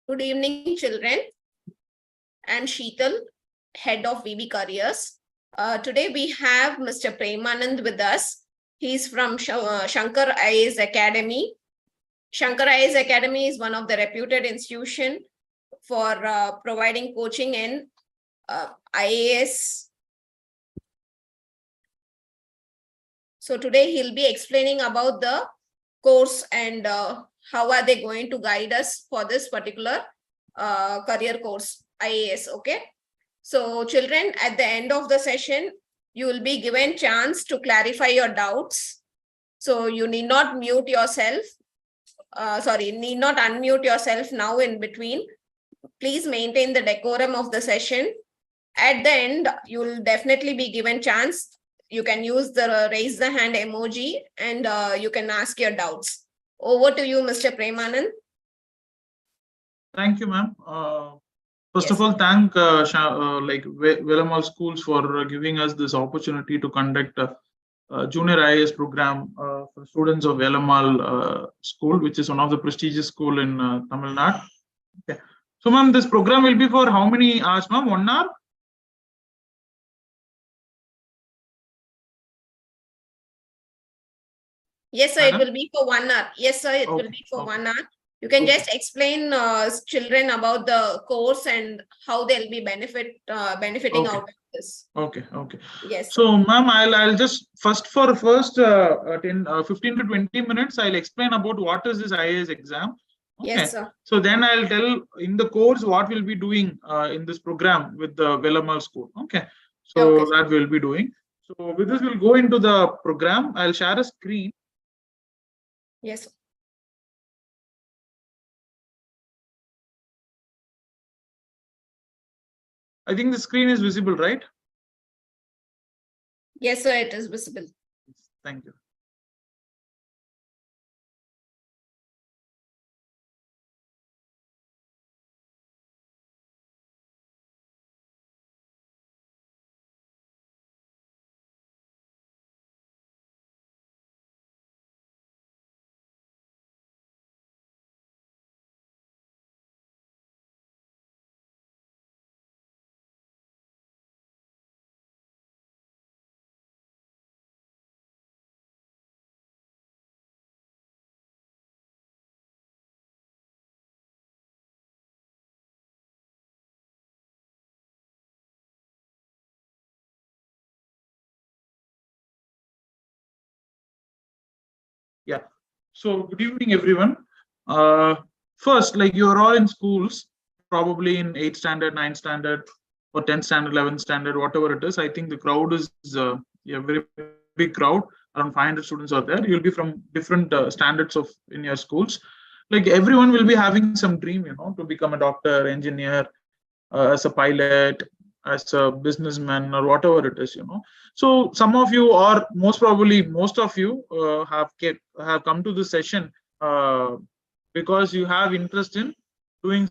Good evening, children. I'm Sheetal, head of VB Careers. Today we have Mr. Premanand with us. He's from Shankar IAS Academy. Shankar IAS Academy is one of the reputed institution for providing coaching in IAS. So today he'll be explaining about the course and how are they going to guide us for this particular career course, IAS, okay? So children, at the end of the session, you will be given chance to clarify your doubts. So you need not mute yourself. Need not unmute yourself now in between. Please maintain the decorum of the session. At the end, you will definitely be given chance. You can use the raise the hand emoji and you can ask your doubts. Over to you, Mr. Premanand. Thank you, ma'am. First of all, thank Velamal Schools for giving us this opportunity to conduct a junior IAS program for students of Velamal School, which is one of the prestigious school in Tamil Nadu. Okay. So, ma'am, this program will be for how many hours, ma'am? 1 hour? Yes, sir. It will be for 1 hour. Yes, sir. It will be for 1 hour. You can just explain children about the course and how they'll be benefiting out of this. Okay. Yes. So, ma'am, I'll just first 15 to 20 minutes, I'll explain about what is this IAS exam. Okay. Yes, sir. So then I'll tell in the course what we'll be doing in this program with the Velamal School. Okay. So that we'll be doing. So with this, we'll go into the program. I'll share a screen. Yes. I think the screen is visible, right? Yes, sir, it is visible. Thank you. Yeah. So good evening, everyone. First, like you're all in schools, probably in 8th standard, 9th standard, or 10th standard, 11th standard, whatever it is. I think the crowd is a very big crowd. Around 500 students are there. You'll be from different standards of in your schools. Like everyone will be having some dream, to become a doctor, engineer, as a pilot, as a businessman, or whatever it is. So some of you, or most probably most of you, have come to this session because you have interest in doing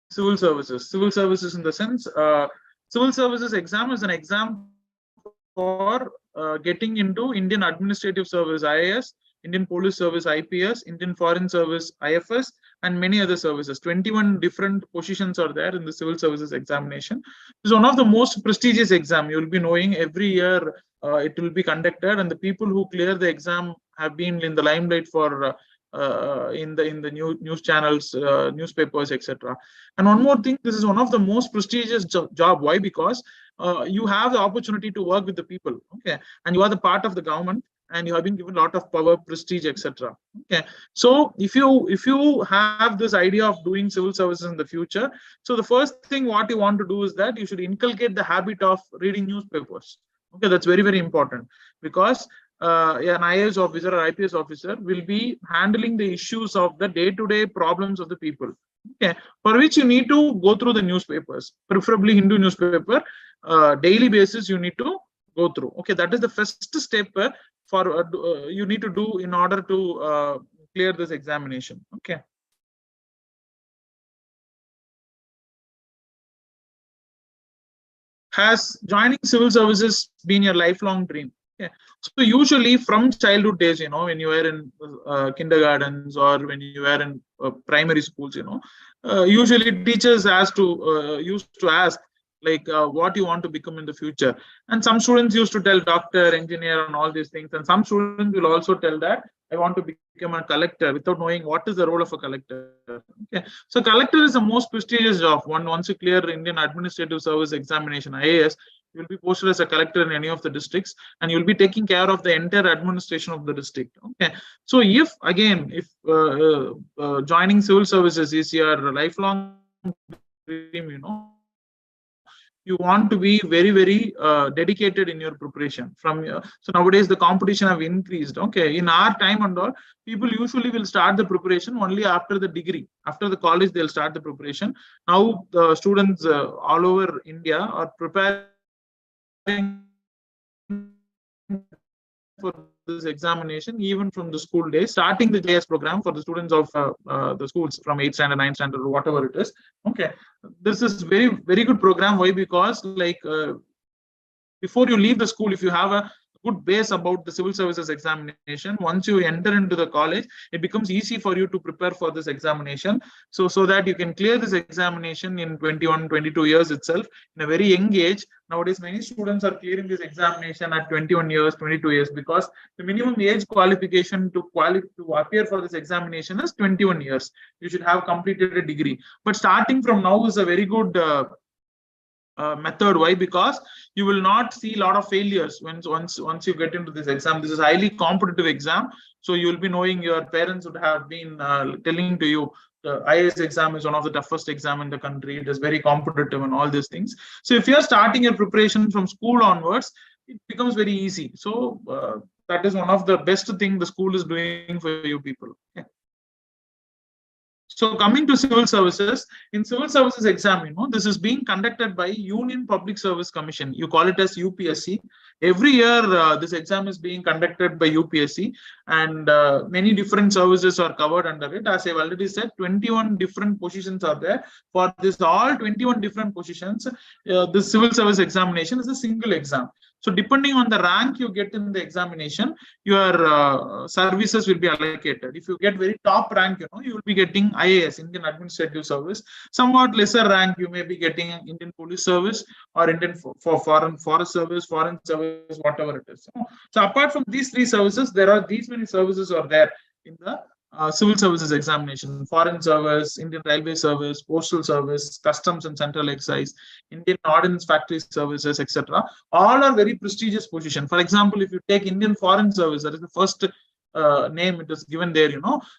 civil services. Civil services in the sense, civil services exam is an exam for getting into Indian Administrative Service (IAS), Indian Police Service (IPS), Indian Foreign Service (IFS), and many other services. 21 different positions are there in the civil services examination. It's one of the most prestigious exam. You'll be knowing every year it will be conducted, and the people who clear the exam have been in the limelight for in the news channels, newspapers, etc. And one more thing, this is one of the most prestigious job. Why? Because you have the opportunity to work with the people, okay, and you are the part of the government, and you have been given a lot of power, prestige, etc. Okay, so if you have this idea of doing civil services in the future, so the first thing what you want to do is that you should inculcate the habit of reading newspapers. Okay, that's very, very important, because an IAS officer or IPS officer will be handling the issues of the day-to-day problems of the people. Okay, for which you need to go through the newspapers, preferably Hindu newspaper. Daily basis you need to go through. Okay, that is the first step for you need to do in order to clear this examination. Okay. Has joining civil services been your lifelong dream? Okay. So usually from childhood days, when you were in kindergartens or when you were in primary schools, usually teachers used to ask like what you want to become in the future. And some students used to tell doctor, engineer, and all these things. And some students will also tell that I want to become a collector without knowing what is the role of a collector. Okay. So collector is the most prestigious job. Once you clear Indian Administrative Service examination, IAS, you will be posted as a collector in any of the districts, and you'll be taking care of the entire administration of the district. Okay. So if joining civil services is your lifelong dream, you want to be very, very dedicated in your preparation. So nowadays the competition have increased. Okay. In our time and all, people usually will start the preparation only after the degree. After the college, they'll start the preparation. Now the students all over India are preparing for this examination even from the school days, starting the JS program for the students of the schools from 8th standard, 9th standard, or whatever it is. Okay. This is very good program. Why? Because before you leave the school, if you have a good base about the civil services examination, once you enter into the college, it becomes easy for you to prepare for this examination. So that you can clear this examination in 21, 22 years itself in a very young age. Nowadays, many students are clearing this examination at 21 years, 22 years, because the minimum age qualification to appear for this examination is 21 years. You should have completed a degree. But starting from now is a very good method. Why? Because you will not see a lot of failures once you get into this exam. This is highly competitive exam, so you will be knowing, your parents would have been telling to you the IAS exam is one of the toughest exam in the country. It is very competitive and all these things. So if you are starting your preparation from school onwards, it becomes very easy. So that is one of the best thing the school is doing for you people. Okay. So coming to civil services, in civil services exam, this is being conducted by Union Public Service Commission. You call it as UPSC. Every year, this exam is being conducted by UPSC, and many different services are covered under it. As I've already said, 21 different positions are there. For this all 21 different positions, the civil service examination is a single exam. So depending on the rank you get in the examination, your services will be allocated. If you get very top rank, you will be getting IAS, Indian Administrative Service. Somewhat lesser rank, you may be getting Indian Police Service or Indian for Foreign Forest Service, Foreign Service, whatever it is. So apart from these three services, there are these many services are there in the civil services examination: Foreign Service, Indian Railway Service, Postal Service, Customs and Central Excise, Indian Ordnance Factory Services, etc. All are very prestigious position. For example, if you take Indian Foreign Service, that is the first name it is given there.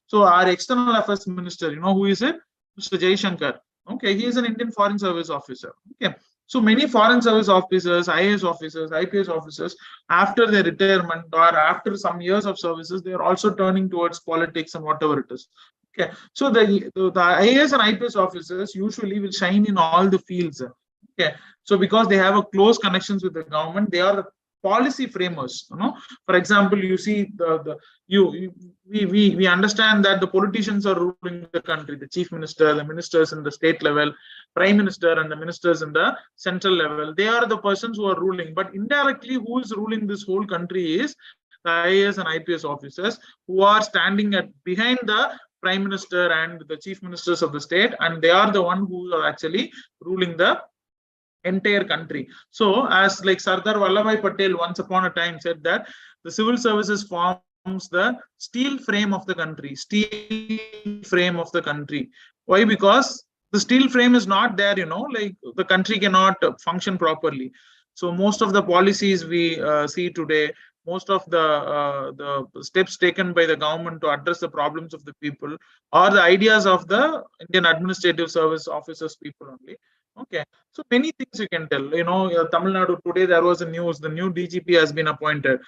So our External Affairs Minister, who is it? Mr. Shankar. Okay, he is an Indian Foreign Service officer. Okay. So many foreign service officers, IAS officers, IPS officers, after their retirement or after some years of services, they are also turning towards politics and whatever it is. Okay. So the IAS and IPS officers usually will shine in all the fields. Okay. So because they have a close connections with the government, they are policy framers. For example, you see we understand that the politicians are ruling the country, the chief minister, the ministers in the state level, prime minister, and the ministers in the central level. They are the persons who are ruling, but indirectly who is ruling this whole country is the IAS and IPS officers, who are standing behind the prime minister and the chief ministers of the state, and they are the one who are actually ruling the entire country. So as like Sardar Vallabhai Patel once upon a time said that the civil services forms the steel frame of the country. Why? Because the steel frame is not there, like the country cannot function properly. So most of the policies we see today, most of the steps taken by the government to address the problems of the people are the ideas of the Indian Administrative Service officers people only. Okay. So many things you can tell. Tamil Nadu today there was a news. The new DGP has been appointed.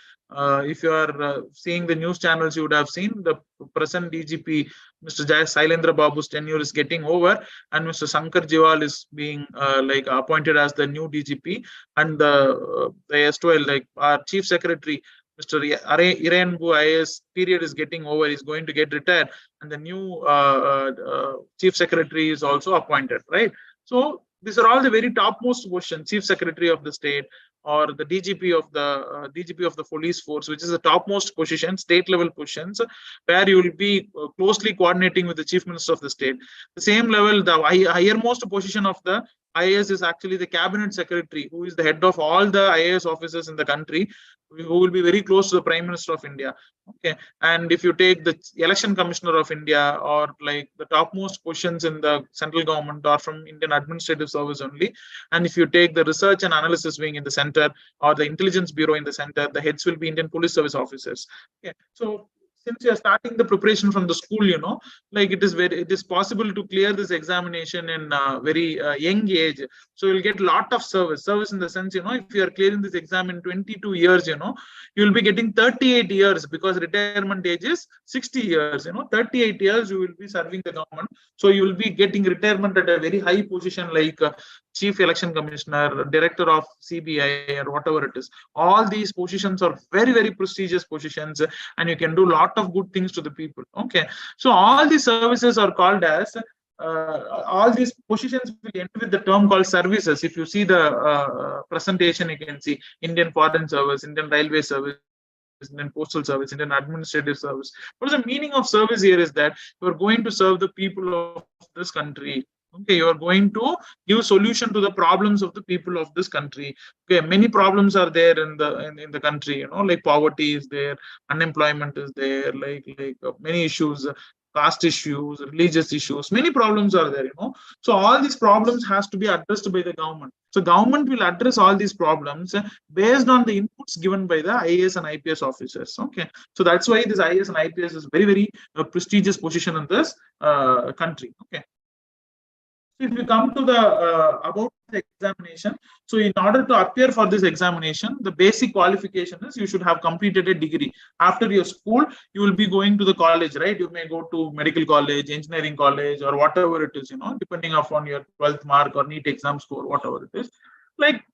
If you are seeing the news channels, you would have seen the present DGP, Mr. Sailendra Babu's tenure is getting over, and Mr. Shankar is being appointed as the new DGP, and the S12 like our Chief Secretary, Mr. Iranbu IAS period is getting over. He's going to get retired, and the new Chief Secretary is also appointed. Right. So these are all the very topmost positions: Chief Secretary of the State, or the DGP of the police force, which is the topmost position, state level positions, where you will be closely coordinating with the chief minister of the state. The same level, the highermost position of the IAS is actually the cabinet secretary, who is the head of all the IAS officers in the country, who will be very close to the prime minister of India. Okay, and if you take the election commissioner of India, or like the topmost positions in the central government, are from Indian administrative service only. And if you take the research and analysis wing in the center, or the intelligence bureau in the center, the heads will be Indian police service officers. Okay, so since you're starting the preparation from the school, like it is possible to clear this examination in a very young age. So you'll get a lot of service in the sense, if you are clearing this exam in 22 years, you'll be getting 38 years, because retirement age is 60 years. 38 years you will be serving the government. So you will be getting retirement at a very high position, like chief election commissioner, director of CBI, or whatever it is. All these positions are very, very prestigious positions, and you can do a lot of good things to the people. Okay, so all these services are called as all these positions will end with the term called services. If you see the presentation, you can see Indian Foreign Service, Indian Railway Service, Indian Postal Service, Indian Administrative Service. What is the meaning of service here is that you are going to serve the people of this country. Okay, you are going to give solution to the problems of the people of this country. Okay, many problems are there in the country. Like poverty is there, unemployment is there, like many issues, caste issues, religious issues, many problems are there. So all these problems has to be addressed by the government. So government will address all these problems based on the inputs given by the IAS and IPS officers. Okay, so that's why this IAS and IPS is very, very prestigious position in this country. Okay. If you come to the about the examination, so in order to appear for this examination, the basic qualification is you should have completed a degree. After your school, you will be going to the college, right? You may go to medical college, engineering college, or whatever it is, depending upon your 12th mark or NEET exam score, whatever it is. Like,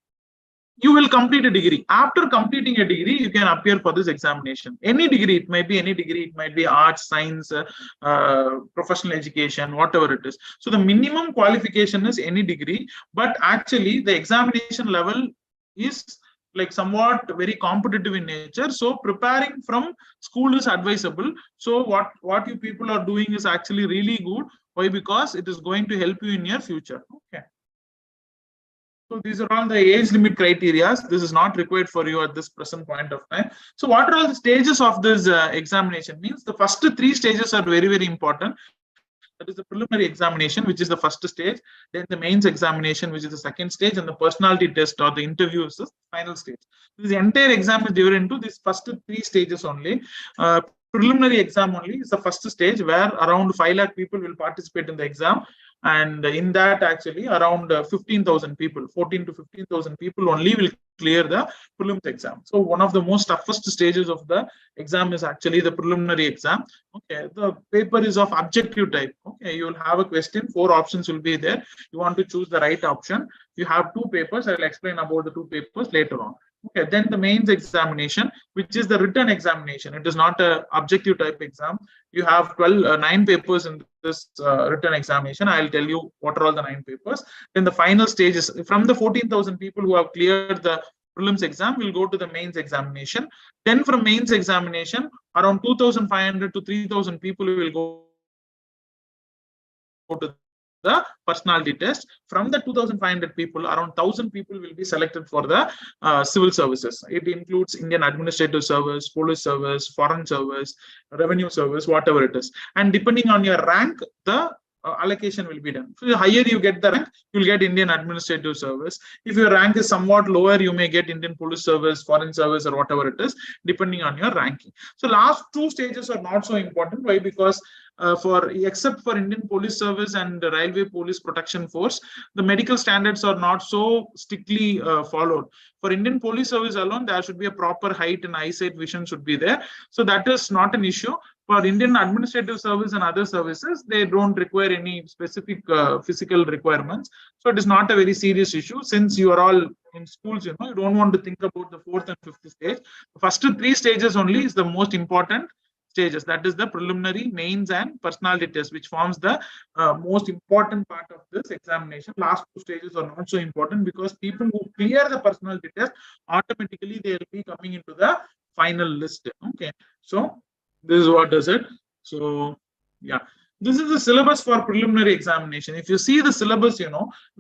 you will complete a degree. After completing a degree, you can appear for this examination. Any degree, it might be any degree, it might be arts, science, professional education, whatever it is. So the minimum qualification is any degree, but actually the examination level is like somewhat very competitive in nature. So preparing from school is advisable. So what you people are doing is actually really good. Why? Because it is going to help you in your future. Okay. So these are all the age limit criteria. This is not required for you at this present point of time. So what are all the stages of this examination? Means the first 3 stages are very, very important. That is the preliminary examination, which is the first stage. Then the mains examination, which is the second stage, and the personality test or the interview is the final stage. This entire exam is divided into these first 3 stages only. Preliminary exam only is the first stage, where around 5 lakh people will participate in the exam. And in that, actually, around 15,000 people, 14 to 15,000 people only will clear the prelims exam. So one of the most toughest stages of the exam is actually the preliminary exam. Okay, the paper is of objective type. Okay, you will have a question, 4 options will be there. You want to choose the right option. You have 2 papers. I will explain about the 2 papers later on. Okay, then the mains examination, which is the written examination. It is not a objective type exam. You have 9 papers in this written examination. I'll tell you what are all the 9 papers. Then the final stage is from the 14,000 people who have cleared the prelims exam will go to the mains examination. Then from mains examination, around 2,500 to 3,000 people will go to the personality test. From the 2,500 people, around 1,000 people will be selected for the civil services. It includes Indian Administrative Service, Police Service, Foreign Service, Revenue Service, whatever it is. And depending on your rank, the allocation will be done. So the higher you get the rank, you'll get Indian Administrative Service. If your rank is somewhat lower, you may get Indian Police Service, Foreign Service, or whatever it is, depending on your ranking. So last 2 stages are not so important. Why? Because except for Indian Police Service and the Railway Police Protection Force, the medical standards are not so strictly followed. For Indian Police Service alone, there should be a proper height and eyesight vision should be there. So that is not an issue. For Indian Administrative Service and other services, they don't require any specific physical requirements. So it is not a very serious issue. Since you are all in schools, you don't want to think about the 4th and 5th stage. The first 3 stages only is the most important stages. That is the preliminary, mains, and personality test, which forms the most important part of this examination. Last two stages are not so important because people who clear the personality test, automatically they will be coming into the final list. Okay, so this is what does it. So yeah, this is the syllabus for preliminary examination. If you see the syllabus,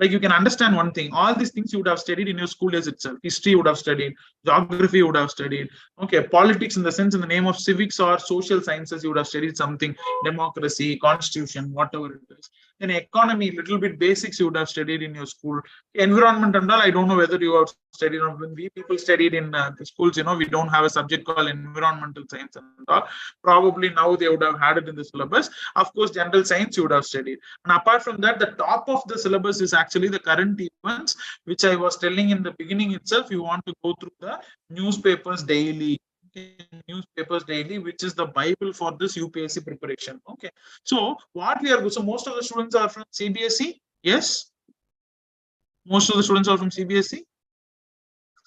like you can understand one thing. All these things you would have studied in your school days itself. History you would have studied, geography you would have studied. Okay, politics in the sense, in the name of civics or social sciences, you would have studied something, democracy, constitution, whatever it is. Then economy, little bit basics you would have studied in your school. Environment and all, I don't know whether you have studied. When we people studied in the schools, we don't have a subject called environmental science and all. Probably now they would have had it in the syllabus. Of course, general science you would have studied. And apart from that, the top of the syllabus is actually the current events, which I was telling in the beginning itself. You want to go through the newspapers daily. Newspapers daily, which is the Bible for this UPSC preparation. Okay. So what we are, so most of the students are from CBSE. Yes. Most of the students are from CBSE. Yes,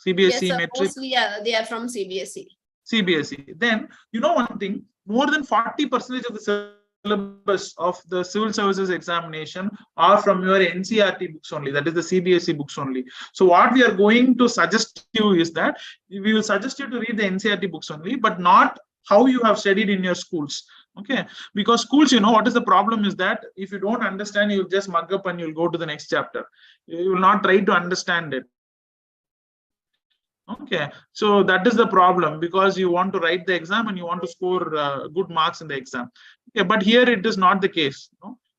CBSE sir. metric. Mostly they are from CBSE. CBSE. Then one thing, more than 40% of the syllabus of the civil services examination are from your NCERT books only. That is the CBSE books only. So what we are going to suggest you is that we will suggest you to read the NCERT books only, but not how you have studied in your schools. Okay, because schools, what is the problem is that if you don't understand, you'll just mug up and you'll go to the next chapter. You will not try to understand it. Okay, so that is the problem, because you want to write the exam and you want to score good marks in the exam. Okay, but here it is not the case.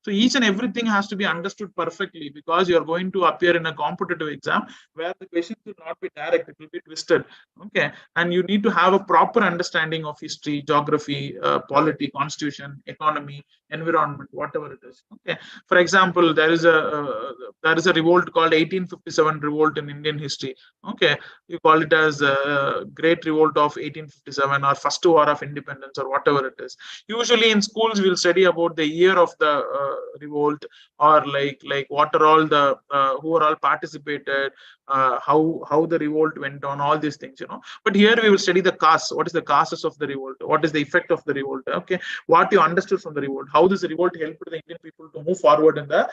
So each and everything has to be understood perfectly, because you are going to appear in a competitive exam where the questions will not be direct, it will be twisted. Okay, and you need to have a proper understanding of history, geography, polity, constitution, economy, environment, whatever it is. Okay, for example, there is a revolt called 1857 revolt in Indian history. Okay, you call it as a Great Revolt of 1857 or First War of Independence or whatever it is. Usually in schools we'll study about the year of the revolt, or like what are all the who are all participated, how the revolt went on, all these things. But here we will study the cause. What is the causes of the revolt? What is the effect of the revolt? Okay, what you understood from the revolt? How this revolt helped the Indian people to move forward in the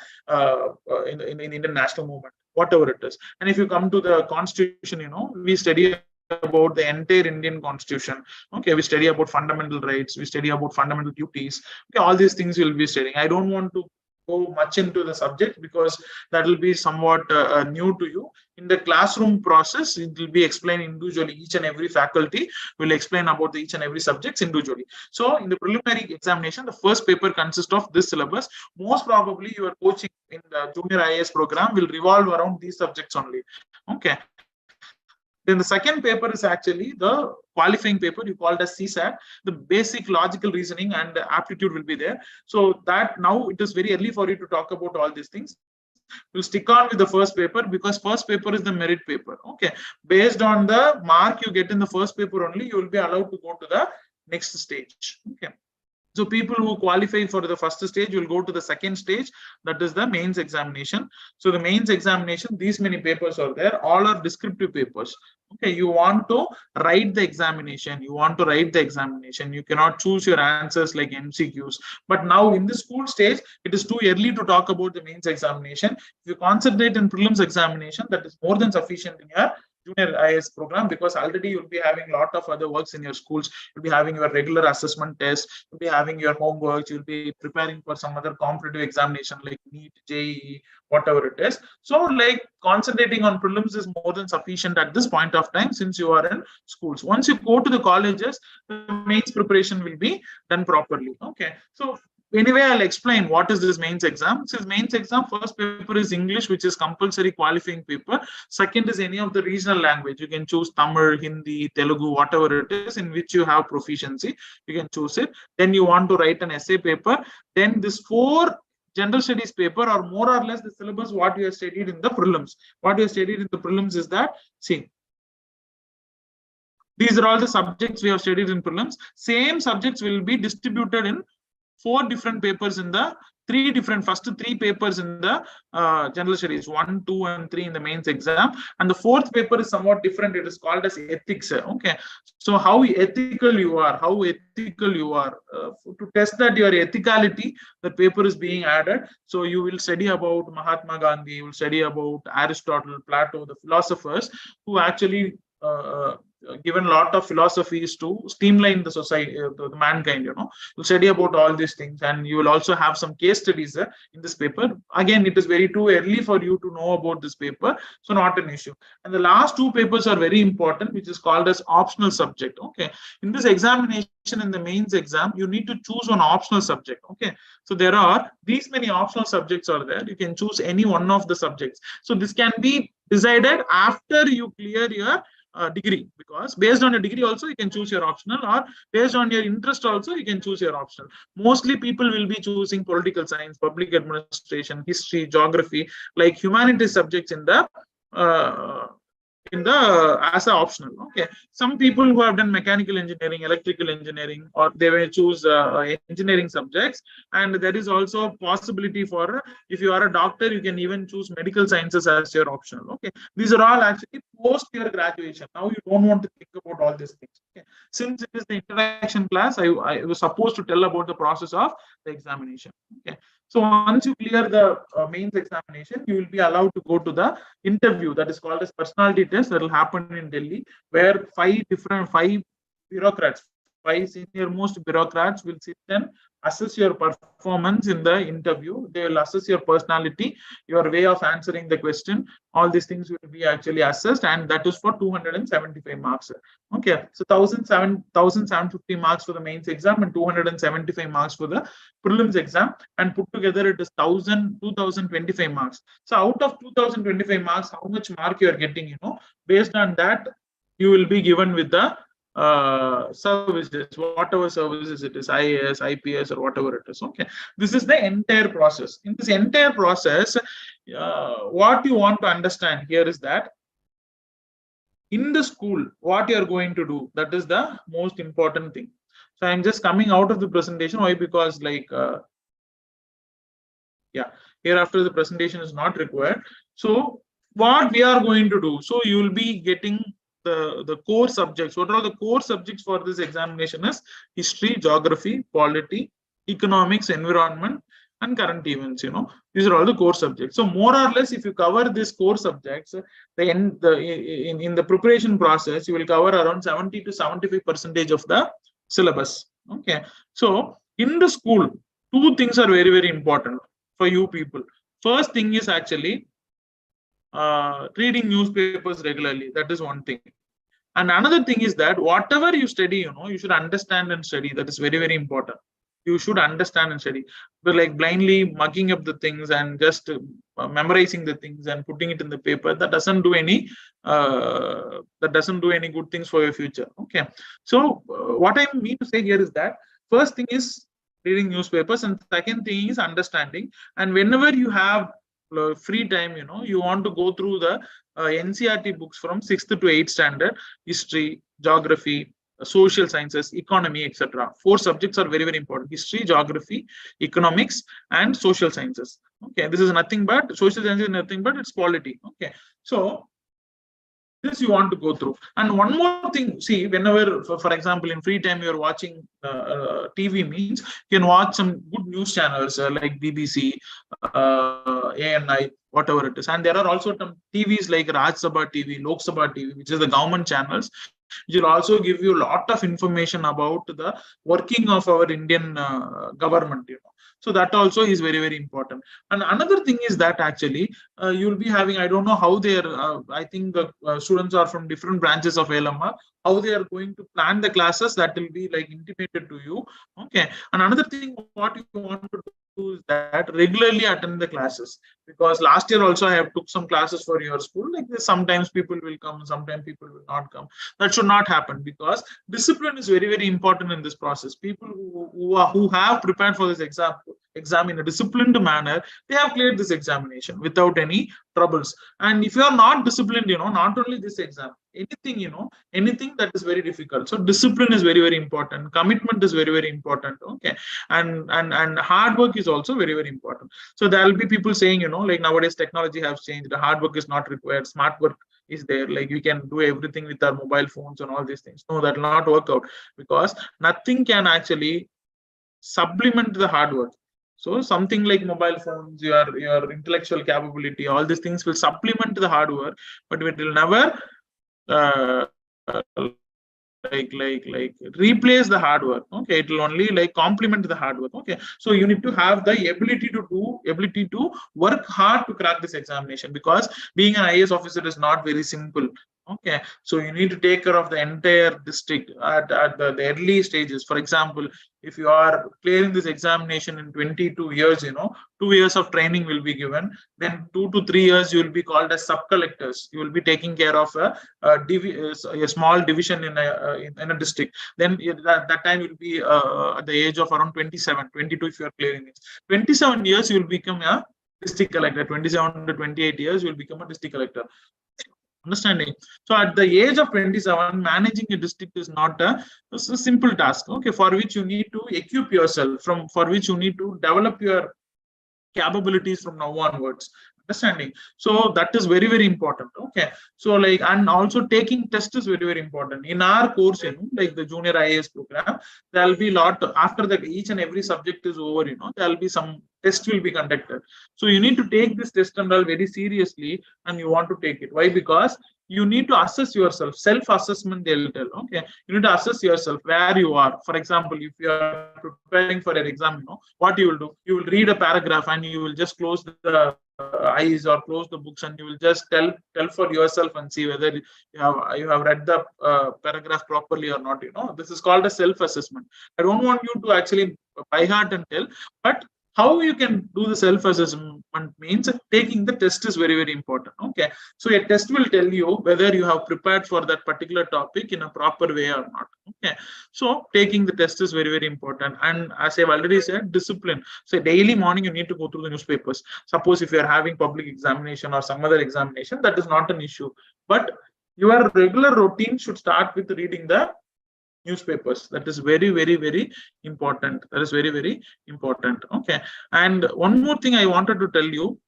in Indian national movement, whatever it is. And if you come to the constitution, we study about the entire Indian constitution. Okay, we study about fundamental rights, we study about fundamental duties. Okay, all these things we'll be studying. I don't want to go much into the subject because that will be somewhat new to you. In the classroom process, it will be explained individually. Each and every faculty will explain about each and every subjects individually. So in the preliminary examination, the first paper consists of this syllabus. Most probably your coaching in the junior IAS program will revolve around these subjects only. Okay. Then the second paper is actually the qualifying paper. You call it as CSAT. The basic logical reasoning and aptitude will be there. So that now it is very early for you to talk about all these things. We'll stick on with the first paper because first paper is the merit paper. Okay. Based on the mark you get in the first paper only, you will be allowed to go to the next stage. Okay. So people who qualify for the first stage will go to the second stage, that is the mains examination. So the mains examination, these many papers are there, all are descriptive papers. Okay, you want to write the examination, you cannot choose your answers like MCQs. But now in the school stage, it is too early to talk about the mains examination. If you concentrate in prelims examination, that is more than sufficient in your junior IAS program, because already you'll be having a lot of other works in your schools. You'll be having your regular assessment tests, you'll be having your homework, you'll be preparing for some other competitive examination like NEET, JEE, whatever it is. So like concentrating on prelims is more than sufficient at this point of time, since you are in schools. Once you go to the colleges, the mains preparation will be done properly. Okay, so anyway, I'll explain what is this mains exam. This mains exam, first paper is English, which is compulsory qualifying paper. Second is any of the regional language. You can choose Tamil, Hindi, Telugu, whatever it is in which you have proficiency. You can choose it. Then you want to write an essay paper. Then this 4 general studies paper are more or less the syllabus what you have studied in the prelims. What you have studied in the prelims is that, see, these are all the subjects we have studied in prelims. Same subjects will be distributed in first three papers in the general studies, 1, 2, and 3 in the mains exam, and the fourth paper is somewhat different. It is called as ethics. Okay, so how ethical you are, to test that your ethicality, the paper is being added. So you will study about Mahatma Gandhi, you will study about Aristotle, Plato, the philosophers who actually given a lot of philosophies to streamline the society, the mankind. You'll study about all these things, and you will also have some case studies in this paper. Again, it is very too early for you to know about this paper, so not an issue. And the last two papers are very important, which is called as optional subject. Okay, in this examination, in the mains exam, you need to choose one optional subject. Okay, so there are these many optional subjects are there. You can choose any one of the subjects. So this can be decided after you clear your degree, because based on your degree also you can choose your optional, or based on your interest also you can choose your optional. Mostly people will be choosing political science, public administration, history, geography, like humanities subjects uh, in the as an optional. Okay, some people who have done mechanical engineering, electrical engineering, or they may choose engineering subjects. And there is also possibility for, if you are a doctor, you can even choose medical sciences as your optional. Okay, these are all actually post your graduation. Now you don't want to think about all these things. Okay, since it is the introduction class, I was supposed to tell about the process of the examination. Okay, so once you clear the mains examination, you will be allowed to go to the interview, that is called as personality test, that will happen in Delhi, where five bureaucrats, five senior most bureaucrats will sit and assess your performance in the interview. They will assess your personality, your way of answering the question. All these things will be actually assessed, and that is for 275 marks. Okay, so 1,750 marks for the mains exam and 275 marks for the prelims exam, and put together it is 2,025 marks. So out of 2,025 marks, how much mark you are getting, based on that, you will be given with the services, whatever services it is, IAS, IPS, or whatever it is. Okay, this is the entire process. In this entire process, what you want to understand here is that in the school, what you are going to do, that is the most important thing. So I'm just coming out of the presentation. Why? Because hereafter the presentation is not required. So what we are going to do, so you will be getting the core subjects. What are the core subjects for this examination is history, geography, polity, economics, environment, and current events. These are all the core subjects. So more or less, if you cover these core subjects, in the preparation process, you will cover around 70 to 75% of the syllabus. Okay, so in the school, two things are very, very important for you people. First thing is actually reading newspapers regularly. That is one thing. And another thing is that whatever you study, you should understand and study. That is very, very important. You should understand and study. But like blindly mugging up the things and just memorizing the things and putting it in the paper, that doesn't do any good things for your future. Okay. So what I mean to say here is that first thing is reading newspapers, and second thing is understanding. And whenever you have free time, you want to go through the NCERT books from 6th to 8th standard, history, geography, social sciences, economy, etc. 4 subjects are very, very important: history, geography, economics, and social sciences. Okay, this is nothing but social sciences is nothing but its quality. Okay, so this you want to go through. And one more thing, see, whenever, for example, in free time you're watching TV, means you can watch some good news channels like BBC, ANI, whatever it is. And there are also some TVs like Raj Sabha TV, Lok Sabha TV, which is the government channels, which will also give you a lot of information about the working of our Indian government. So that also is very, very important. And another thing is that actually you'll be having, I don't know how they are, I think the students are from different branches of LMR, how they are going to plan the classes, that will be like intimated to you. Okay. And another thing, what you want to do is that regularly attend the classes, because last year also I have took some classes for your school. Like this, sometimes people will come, sometimes people will not come. That should not happen, because discipline is very, very important in this process. People who have prepared for this exam in a disciplined manner, they have cleared this examination without any troubles. And if you are not disciplined, not only this exam, anything, anything that is very difficult. So discipline is very, very important. Commitment is very, very important. Okay. And hard work is also very, very important. So there will be people saying, like nowadays technology has changed. The hard work is not required. Smart work is there. Like we can do everything with our mobile phones and all these things. No, that will not work out, because nothing can actually supplement the hard work. So something like mobile phones, your intellectual capability, all these things will supplement the hard work, but it will never uh, like replace the hard work. Okay, it will only like complement the hard work. Okay, so you need to have the ability to work hard to crack this examination, because being an IAS officer is not very simple. Okay, so you need to take care of the entire district at the early stages. For example, if you are clearing this examination in 22 years, 2 years of training will be given. Then 2 to 3 years you will be called as sub collectors. You will be taking care of a small division in a district. Then that time will be at the age of around 27, 22 if you are clearing it. 27 years you will become a district collector. 27 to 28 years you will become a district collector. Understanding? So at the age of 27, managing a district is not a simple task. Okay, for which you need to equip yourself, for which you need to develop your capabilities from now onwards. Understanding? So that is very, very important. Okay, so like, and also taking test is very, very important in our course. Like the junior IAS program, there will be a lot after that. Each and every subject is over, there will be some test will be conducted. So you need to take this test and all very seriously, and you want to take it. Why? Because you need to assess yourself. Self-assessment, they'll tell. Okay, you need to assess yourself where you are. For example, if you are preparing for an exam, what you will do? You will read a paragraph and you will just close the eyes or close the books, and you will just tell for yourself and see whether you have read the paragraph properly or not. This is called a self-assessment. I don't want you to actually by heart and tell, but how you can do the self-assessment means taking the test is very, very important. Okay, so a test will tell you whether you have prepared for that particular topic in a proper way or not. Okay, so taking the test is very, very important. And as I've already said, discipline. So daily morning you need to go through the newspapers. Suppose if you are having public examination or some other examination, that is not an issue, but your regular routine should start with reading the newspapers. That is very, very, very important. That is very, very important. Okay, and one more thing I wanted to tell you,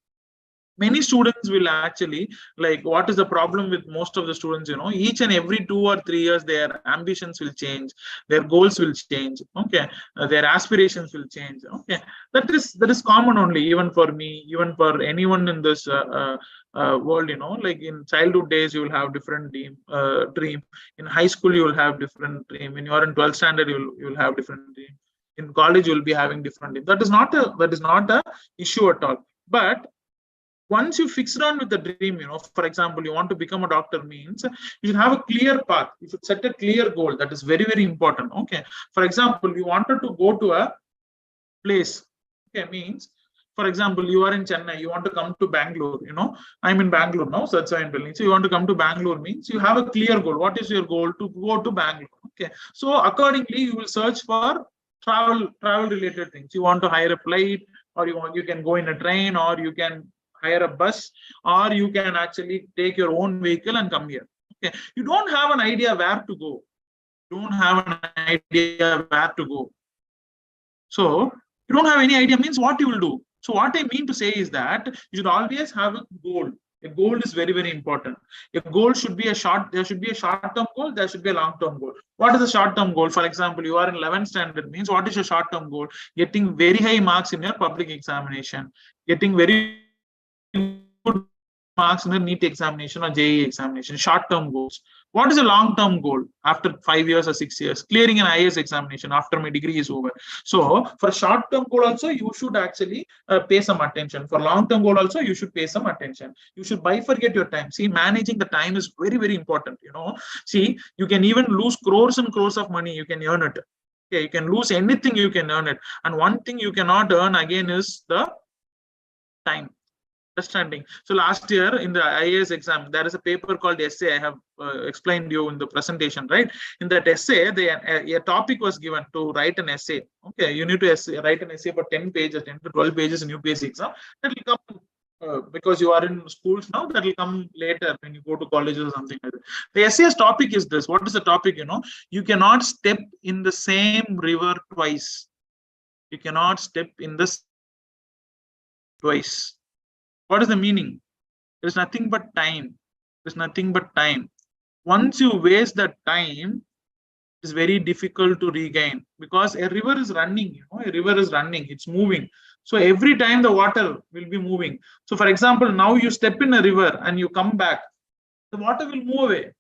many students will actually, like, what is the problem with most of the students? Each and every 2 or 3 years their ambitions will change, their goals will change. Okay, their aspirations will change. Okay, that is common only, even for me, even for anyone in this world. Like in childhood days you will have different dream. In high school you will have different dream. When you are in 12th standard you will have different dream. In college you will be having different dream. That is not a issue at all. But once you fix it on with the dream, for example, you want to become a doctor, means you should have a clear path. You should set a clear goal. That is very, very important. Okay, for example, you wanted to go to a place. Okay, means, for example, you are in Chennai, you want to come to Bangalore. I'm in Bangalore now, so that's why I'm telling. So you want to come to Bangalore means you have a clear goal. What is your goal? To go to Bangalore. Okay, so accordingly you will search for travel related things. You want to hire a flight, or you can go in a train, or you can hire a bus, or you can actually take your own vehicle and come here. Okay, you don't have an idea where to go. So you don't have any idea means what you will do. So what I mean to say is that you should always have a goal. A goal is very, very important. A goal should be there should be a short-term goal, there should be a long-term goal. What is the short-term goal? For example, you are in 11th standard, means what is your short-term goal? Getting very high marks in your public examination, getting very good marks in the NEET examination or JEE examination. Short-term goals. What is a long-term goal? After 5 years or 6 years, clearing an IAS examination after my degree is over. So for short-term goal also, you should actually pay some attention. For long-term goal also, you should pay some attention. You should bifurcate your time. See, managing the time is very, very important. See, you can even lose crores and crores of money. You can earn it. Okay, you can lose anything. You can earn it. And one thing you cannot earn again is the time. Understanding. So last year in the IAS exam, there is a paper called essay. I have explained you in the presentation, right? In that essay, a topic was given to write an essay. Okay, you need to write an essay for 10 pages, 10 to 12 pages in UPSC exam. That will come because you are in schools now. That will come later when you go to colleges or something like that. The essay's topic is this. What is the topic? You cannot step in the same river twice. You cannot step in the twice. What is the meaning? There's nothing but time. There's nothing but time. Once you waste that time, it's very difficult to regain because a river is running, a river is running, it's moving. So every time the water will be moving. So for example, now you step in a river and you come back, the water will move away.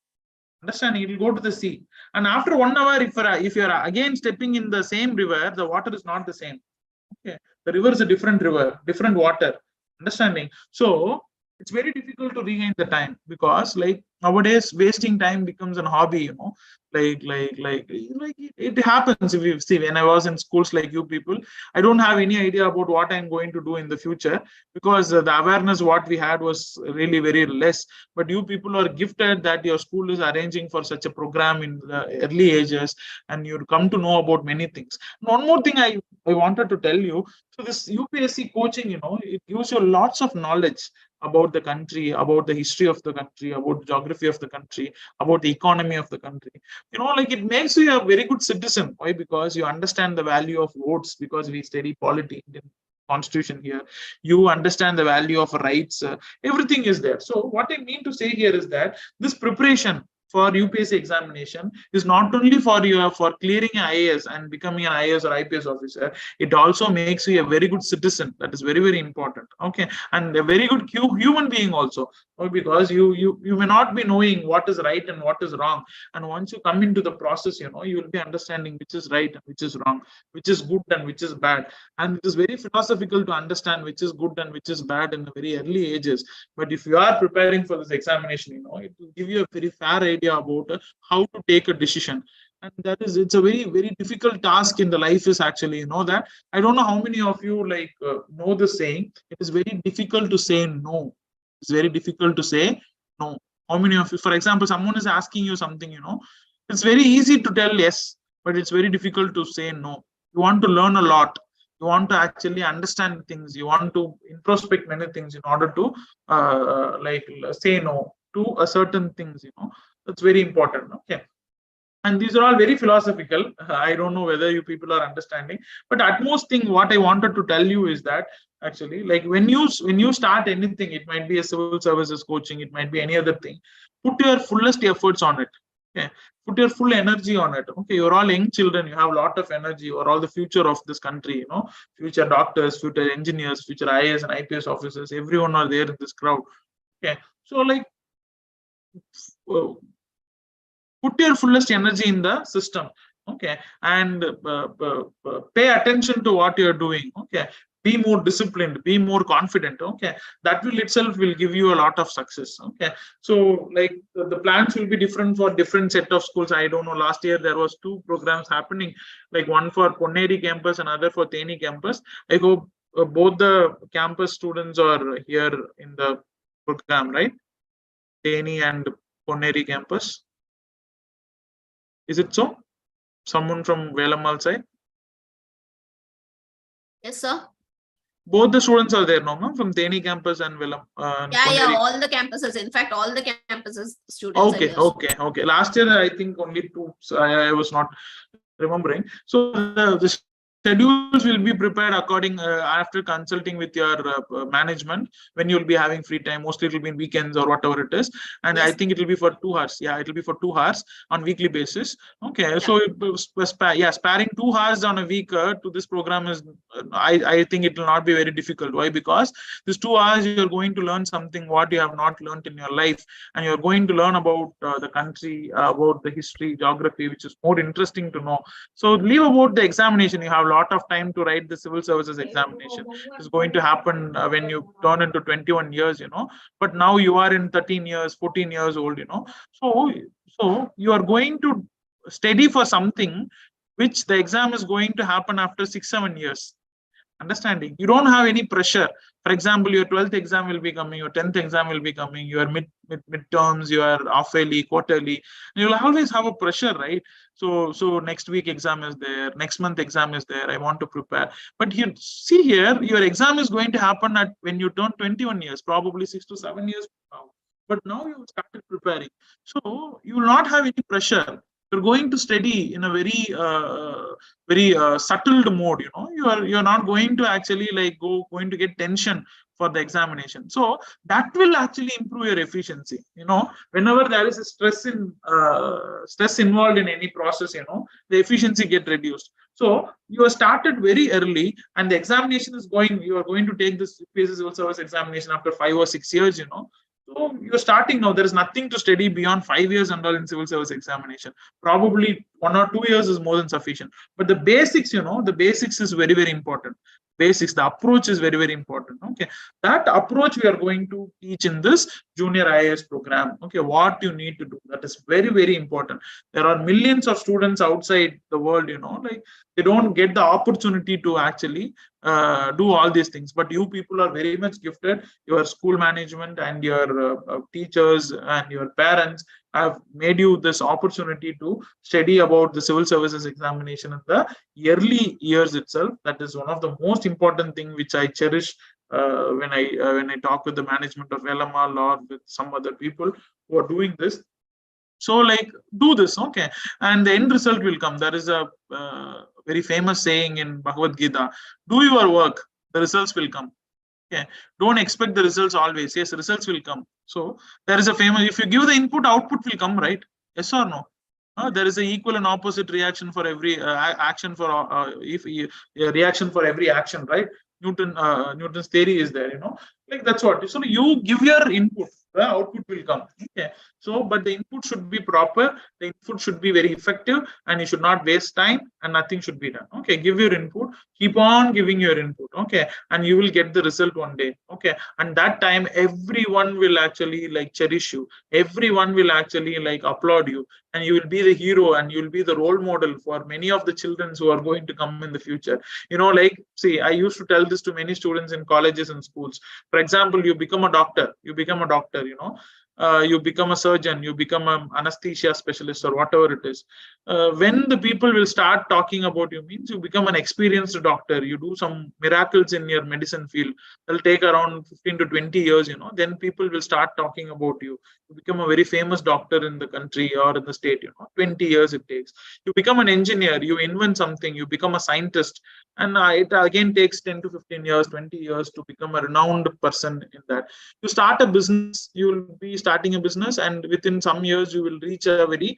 Understanding? It will go to the sea. And after 1 hour, if you're again stepping in the same river, the water is not the same. Okay. The river is a different river, different water. Understanding? So it's very difficult to regain the time because like nowadays wasting time becomes a hobby, it happens. If you see, when I was in schools like you people, I don't have any idea about what I'm going to do in the future because the awareness what we had was really very less. But you people are gifted that your school is arranging for such a program in the early ages and you come to know about many things. One more thing I wanted to tell you. So this UPSC coaching, it gives you lots of knowledge about the country, about the history of the country, about the geography of the country, about the economy of the country. It makes you a very good citizen. Why? Because you understand the value of votes because we study polity, Indian constitution here. You understand the value of rights. Everything is there. So what I mean to say here is that this preparation for UPSC examination is not only for clearing an IAS and becoming an IAS or IPS officer. It also makes you a very good citizen. That is very, very important. Okay, and a very good human being also, because you may not be knowing what is right and what is wrong. And once you come into the process, you will be understanding which is right and which is wrong, which is good and which is bad. And it is very philosophical to understand which is good and which is bad in the very early ages. But if you are preparing for this examination, it will give you a very fair idea about how to take a decision. And it's a very, very difficult task in the life is actually, that I don't know how many of you know the saying, it is very difficult to say no. It's very difficult to say no. How many of you, for example, someone is asking you something, it's very easy to tell yes, but it's very difficult to say no. You want to learn a lot. You want to actually understand things. You want to introspect many things in order to say no to a certain things. That's very important. Okay. And these are all very philosophical. I don't know whether you people are understanding, but at most thing what I wanted to tell you is that actually, like when you start anything, it might be a civil services coaching, it might be any other thing, put your fullest efforts on it. Okay, put your full energy on it. Okay, you're all young children, you have a lot of energy, you're all the future of this country, future doctors, future engineers, future IAS and IPS officers, everyone are there in this crowd. Okay, so like put your fullest energy in the system. Okay, and pay attention to what you're doing. Okay, be more disciplined, be more confident. Okay, that will itself will give you a lot of success. Okay, so like the plans will be different for different set of schools. I don't know, last year there was 2 programs happening, like one for Ponneri campus, another for Theni campus. I hope both the campus students are here in the program, right? Theni and Ponneri campus. Is it so? Someone from Velamal side? Yes, sir. Both the students are there, no, ma'am, from Theni campus and Velam. Yeah, all the campuses. In fact, all the campuses students. Okay. Last year, I think only 2. So I was not remembering. So the schedules will be prepared according after consulting with your management when you'll be having free time. Mostly it will be in weekends or whatever it is, and yes. I think it will be for 2 hours. Yeah, it will be for 2 hours on weekly basis. Okay, yeah. So sparing 2 hours on a week to this program is I think it will not be very difficult. Why? Because this 2 hours you're going to learn something what you have not learned in your life, and you're going to learn about the country, about the history, geography, which is more interesting to know. So leave about the examination. You have a lot of time to write the civil services examination. It's going to happen when you turn into 21 years, but now you are in 13 years, 14 years old, so you are going to study for something which the exam is going to happen after 6-7 years. understanding. You don't have any pressure. For example, your 12th exam will be coming, your 10th exam will be coming, your midterms, your half-yearly, quarterly. You'll always have a pressure, right? So next week exam is there, next month exam is there. I want to prepare. But you see here, your exam is going to happen at when you turn 21 years, probably 6 to 7 years now. But now you started preparing, so you will not have any pressure. You're going to study in a very subtle mode. You're not going to actually going to get tension for the examination. So that will actually improve your efficiency. Whenever there is a stress involved in any process, the efficiency get reduced. So you are started very early, and the examination is you are going to take this UPSC civil service examination after 5 or 6 years. So you're starting now. There is nothing to study beyond 5 years and all in civil service examination. Probably 1 or 2 years is more than sufficient. But the basics, the basics is very, very important. Basics, the approach is very, very important. Okay, that approach we are going to teach in this junior IAS program. Okay, what you need to do, that is very, very important. There are millions of students outside the world, they don't get the opportunity to actually do all these things. But you people are very much gifted. Your school management and your teachers and your parents have made you this opportunity to study about the civil services examination in the early years itself. That is one of the most important thing which I cherish when I talk with the management of LMR or with some other people who are doing this. So do this, okay, and the end result will come. There is a very famous saying in Bhagavad Gita: do your work, the results will come. Okay, don't expect the results always. Yes, results will come. So there is a famous: if you give the input, output will come, right? Yes or no? There is an equal and opposite reaction for every action for if a reaction for every action, right? Newton's theory is there. That's what. So you give your input, the output will come. Okay. So, but the input should be proper. The input should be very effective, and you should not waste time, and nothing should be done. Okay. Give your input. Keep on giving your input. Okay. And you will get the result one day. Okay. And that time, everyone will actually cherish you. Everyone will actually applaud you, and you will be the hero, and you will be the role model for many of the children who are going to come in the future. See, I used to tell this to many students in colleges and schools. For example, you become a doctor. You become a surgeon, you become an anesthesia specialist or whatever it is. When the people will start talking about you, means you become an experienced doctor, you do some miracles in your medicine field. It'll take around 15 to 20 years, then people will start talking about you. You become a very famous doctor in the country or in the state, 20 years it takes. You become an engineer, you invent something, you become a scientist, and it again takes 10 to 15 years, 20 years to become a renowned person in that. You start a business, you will be starting a business, and within some years you will reach a very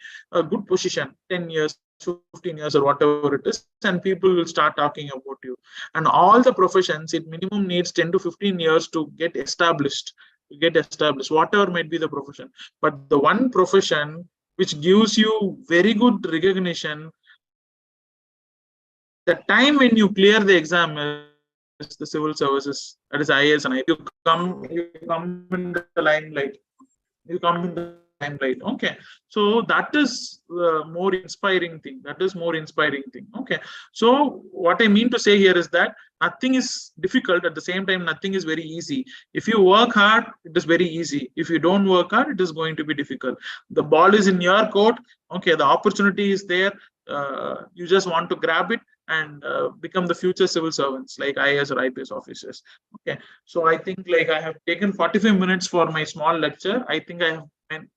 good position, 10 years, 15 years or whatever it is, and people will start talking about you. And all the professions, it minimum needs 10 to 15 years to get established, whatever might be the profession. But the one profession which gives you very good recognition, the time when you clear the exam is the civil services, that is IAS and IAS. You come in the limelight. Okay, so that is more inspiring thing. Okay, so what I mean to say here is that nothing is difficult. At the same time, nothing is very easy. If you work hard, it is very easy. If you don't work hard, it is going to be difficult. The ball is in your court. Okay, the opportunity is there. You just want to grab it and become the future civil servants like IAS or IPS officers. Okay, so I think I have taken 45 minutes for my small lecture. I think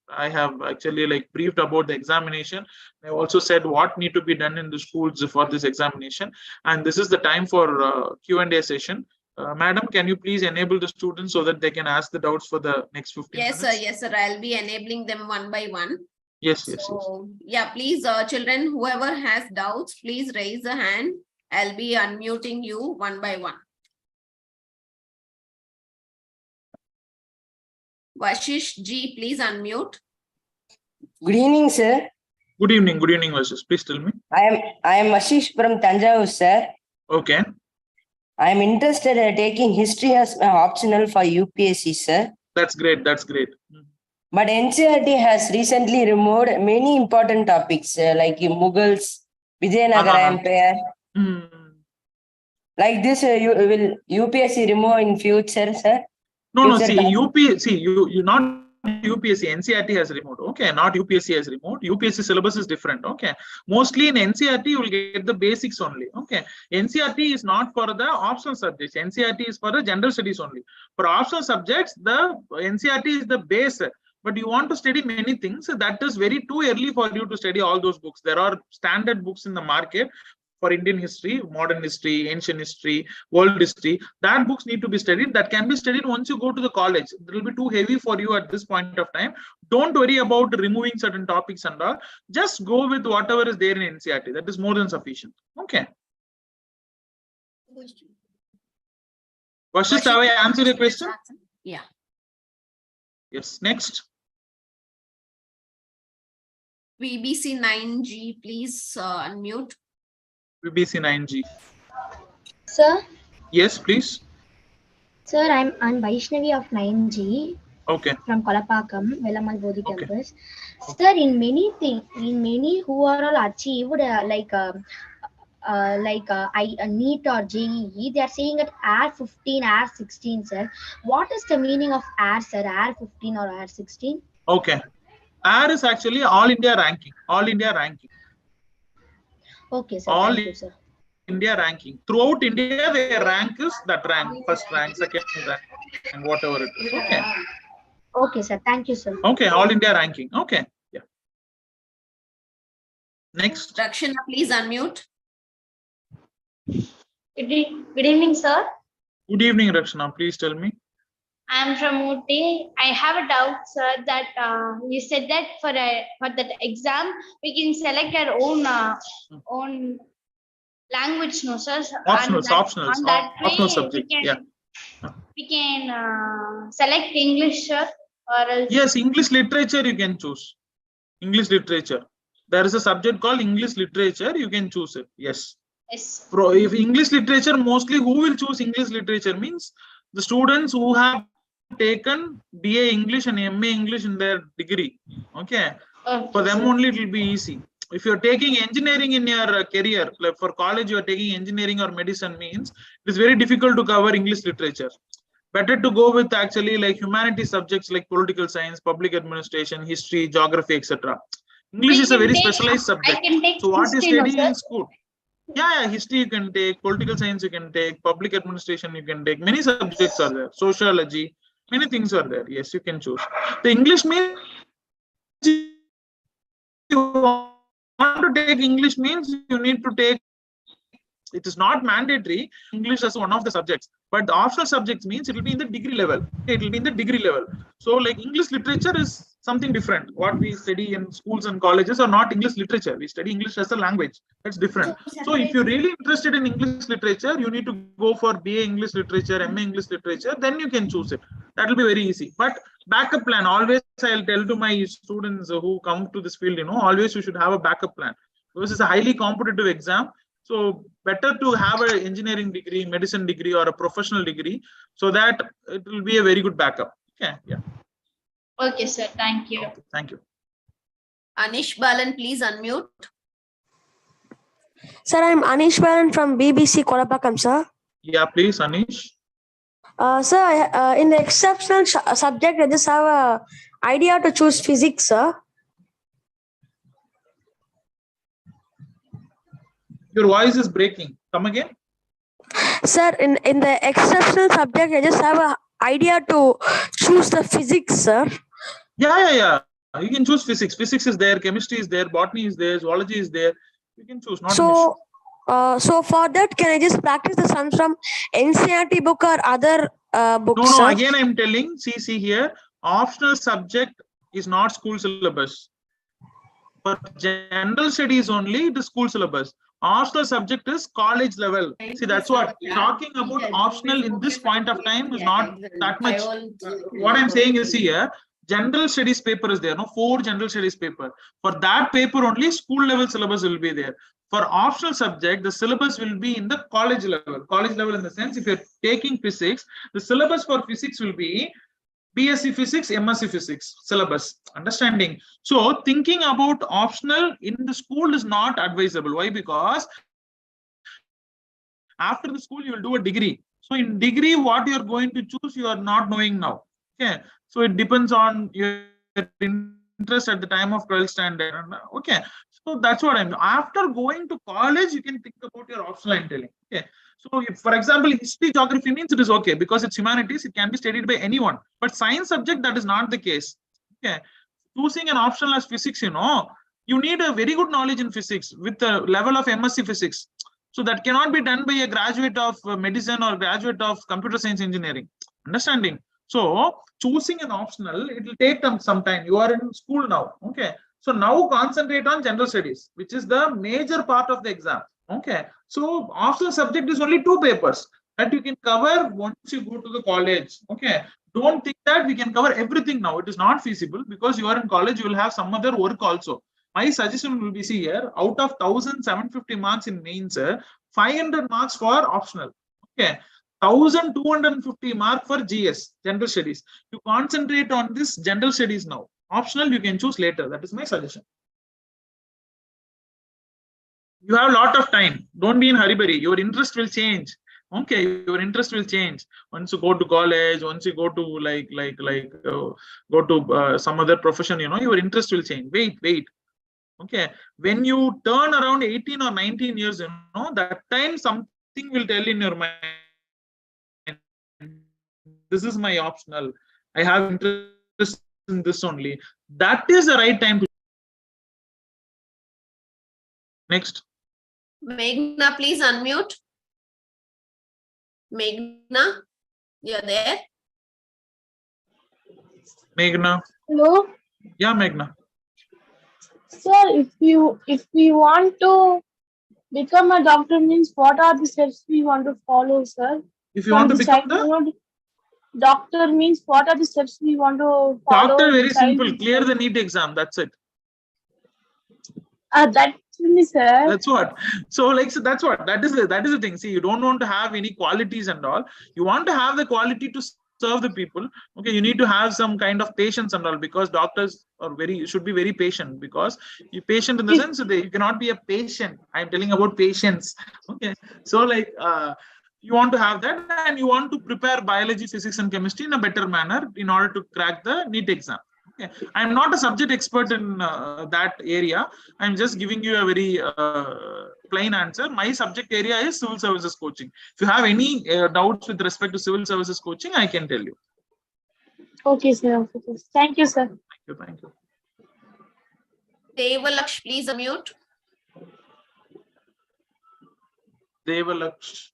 I have actually briefed about the examination. I also said what need to be done in the schools for this examination, and this is the time for Q&A session. Madam, can you please enable the students so that they can ask the doubts for the next 15 minutes? Yes, sir. I'll be enabling them one by one. Yes. Yeah, please, children, whoever has doubts, please raise a hand. I'll be unmuting you one by one. Vashish G, please unmute. Good evening, sir. Good evening, Vashish. Please tell me. I am Ashish from Chandru, sir. Okay. I am interested in taking history as my optional for UPSC, sir. That's great. But NCERT has recently removed many important topics like Mughals, Vijayanagara Empire. Like this, you will UPSC remove in future, sir? No, Future see, time? see, you not UPSC, NCERT has removed. Okay, not UPSC has removed. UPSC syllabus is different. Okay, mostly in NCERT you will get the basics only. Okay, NCERT is not for the optional subjects. NCERT is for the general studies only. For optional subjects, the NCERT is the base. But you want to study many things. That is very too early for you to study all those books. There are standard books in the market for Indian history, modern history, ancient history, world history. That books need to be studied. That can be studied once you go to the college. It will be too heavy for you at this point of time. Don't worry about removing certain topics and all. Just go with whatever is there in NCERT. That is more than sufficient. Okay. Vashist, have I answered your question? Yeah. Yes. Next. VBC 9G, please unmute. VBC 9G. Sir, Yes, please. sir, I'm Vaishnavi of 9G Okay. from Kolapakam, Velamal Bodhi Okay. campus. Sir, in many who are all achieved NEET or JEE, they are saying at AR 15, AR 16, sir. What is the meaning of AR, sir? AR 15 or AR 16? Okay. AR is actually All India ranking. All India ranking. Okay, sir. All Thank you, sir. India ranking. Throughout India, their rank is that rank, first rank, second rank, and whatever it is. Okay. Okay, sir. Thank you, sir. Okay, All India ranking. Okay. Yeah. Next. Rakshana, please unmute. Good evening, sir. Good evening, Rakshana. Please tell me. I am from Ooty. I have a doubt, sir, that you said that for that exam we can select our own language, no, sir. Optionals, optionals, On that optional way, subject. Yeah. we can select English, sir, or else. Yes, English literature you can choose. English literature. There is a subject called English literature. You can choose it. Yes. Yes. If English literature, mostly who will choose English literature means the students who have taken BA English and MA English in their degree. Okay. For them only it will be easy. If you're taking engineering in your career, like for college, you are taking engineering or medicine means it is very difficult to cover English literature. Better to go with actually like humanities subjects like political science, public administration, history, geography, etc. English is a very specialized subject. I can take So what you history, no, study sir? in school? Yeah, history you can take, political science you can take, public administration you can take. Many subjects are there. Sociology, many things are there. Yes, you can choose. The English means you want to take English means you need to take. It is not mandatory English as one of the subjects, but the optional subjects means it will be in the degree level. It will be in the degree level. So like English literature is something different. What we study in schools and colleges are not English literature. We study English as a language. That's different. So if you're really interested in English literature, you need to go for BA English literature, MA English literature, then you can choose it. That will be very easy. But backup plan, always I'll tell to my students who come to this field, always you should have a backup plan. This is a highly competitive exam. So better to have an engineering degree, medicine degree, or a professional degree, so that it will be a very good backup. Okay. Yeah. Okay, sir. Thank you. Okay, thank you. Anish Balan, please unmute. Sir, I'm Anish Balan from BBC Kolapakam, sir. Yeah, please, Anish. Sir, in the exceptional subject, I just have a idea to choose physics, sir. Your voice is breaking. Come again. Sir, in the exceptional subject, I just have a idea to choose the physics, sir. Yeah. You can choose physics. Physics is there. Chemistry is there. Botany is there. Zoology is there. You can choose. Not an issue. So for that, can I just practice the sums from NCERT book or other books? No. Sir? Again, I'm telling. See here. Optional subject is not school syllabus. For general studies only, it is school syllabus. Optional subject is college level. See, that's what talking about optional in this point of time is not that much. What I'm saying is here, general studies paper is there. 4 general studies paper. For that paper only, school level syllabus will be there. For optional subject, the syllabus will be in the college level. College level in the sense, if you're taking physics, the syllabus for physics will be BSc Physics, MSc Physics syllabus. Understanding? So thinking about optional in the school is not advisable. Why? Because After the school, you will do a degree. So in degree, what you are going to choose, you are not knowing now. Okay. So it depends on your interest at the time of 12th standard. Okay. So that's what I'm. After going to college, you can think about your optional, I'm telling. Okay. So if, for example, history, geography means it is okay because it's humanities. It can be studied by anyone. But science subject, that is not the case. Okay. Choosing an optional as physics, you need a very good knowledge in physics with the level of MSc physics. So that cannot be done by a graduate of medicine or graduate of computer science engineering. Understanding? So choosing an optional, it will take them some time. You are in school now. Okay. So now concentrate on general studies, which is the major part of the exam. Okay. So optional subject is only 2 papers that you can cover once you go to the college. Okay. Don't think that we can cover everything now. It is not feasible because you are in college, you will have some other work also. My suggestion will be, see here, out of 1,750 marks in mains, 500 marks for optional. Okay. 1,250 mark for GS, general studies. You concentrate on this general studies now. Optional, you can choose later. That is my suggestion. You have a lot of time. Don't be in hurry. Your interest will change. Okay, your interest will change once you go to college. Once you go to go to some other profession, your interest will change. Wait. Okay, when you turn around 18 or 19 years, that time something will tell in your mind, this is my optional, I have interest in this only. That is the right time to. Next. Meghna, please unmute. Meghna, you're there? Meghna. Hello, Yeah, Meghna. sir. If we want to become a doctor, means what are the steps we want to follow, sir? If you want to become the doctor, means what are the steps we want to follow? doctor, very simple. Clear the NEET exam. That's it. That's me, sir. That's what. So that's what. That is the thing. See, you don't want to have any qualities and all. You want to have the quality to serve the people. Okay, you need to have some kind of patience and all, because doctors are should be very patient, because you patient in the sense that you cannot be a patient. I'm telling about patience. Okay, so you want to have that, and you want to prepare biology, physics, and chemistry in a better manner in order to crack the NEET exam. Okay. I'm not a subject expert in that area. I'm just giving you a very plain answer. My subject area is civil services coaching. If you have any doubts with respect to civil services coaching, I can tell you. Okay, sir. Okay. Thank you, sir. Thank you. Devalaksh, please unmute. Devalaksh.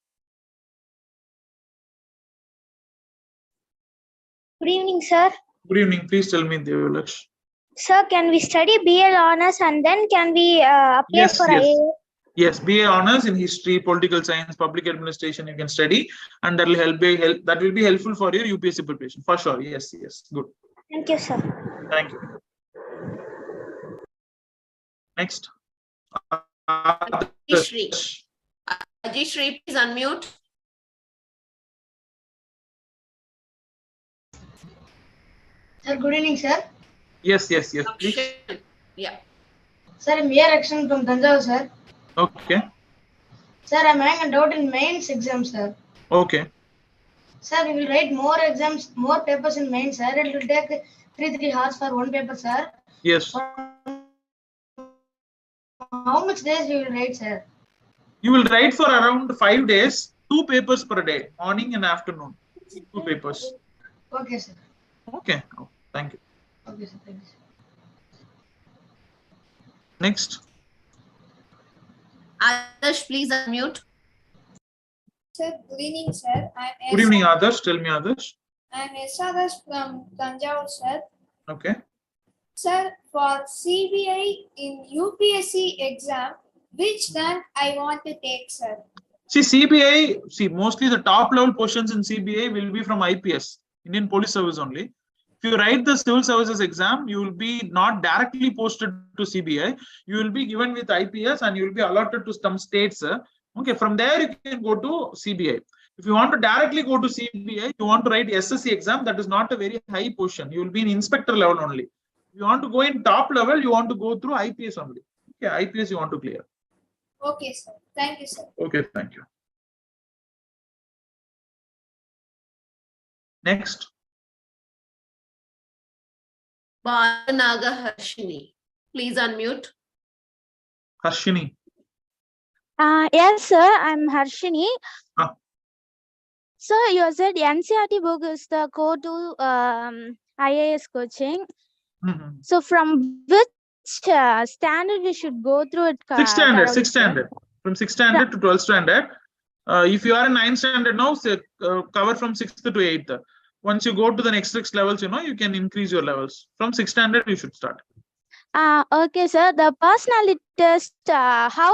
Good evening, sir. Good evening. Please tell me, Devalaksh. Sir, can we study BL honors and then can we apply for IAS? Yes, BA honors in history, political science, public administration. You can study, and that will that will be helpful for your UPSC preparation for sure. Yes. Good. Thank you, sir. Thank you. Next. Ajishri, please unmute. Sir, good evening, sir. Yes, please. Yeah. Sir, I'm here action from Tanjavur, sir. Okay. Sir, I'm having a doubt in mains exam, sir. Okay. Sir, we will write more exams, more papers in mains, sir. It will take 3 hours for one paper, sir. Yes. How much days we will write, sir? You will write for around 5 days, 2 papers per day, morning and afternoon. 2 papers. Okay, sir. Okay. Oh, thank you. Okay, sir. Thank you, sir. Next. Adarsh, please unmute. Sir, good evening, sir. Good evening, Adarsh. Tell me, Adarsh. I'm Adarsh from Tanjavur, sir. Okay. Sir, for CBI in UPSC exam, which rank I want to take, sir? See, CBI, mostly the top level questions in CBI will be from IPS, Indian Police Service only. If you write the civil services exam, you will be not directly posted to CBI. You will be given with IPS and you will be allotted to some states. Okay, from there you can go to CBI. If you want to directly go to CBI, you want to write SSC exam, that is not a very high position. You will be in inspector level only. If you want to go in top level, you want to go through IPS only. Okay, IPS you want to clear. Okay, sir. Thank you, sir. Okay, thank you. Next. Balanaga Harshini. Please unmute. Harshini. Yes, sir. I'm Harshini. Ah. Sir, you said NCERT book is the go-to IAS coaching. Mm-hmm. So from which standard we should go through it? Sixth standard. From 6th standard to 12th standard. If you are in 9th standard now, say, cover from 6th to 8th. Once you go to the next levels, you can increase your levels. From 6th standard, you should start. Okay, sir. The personality test, how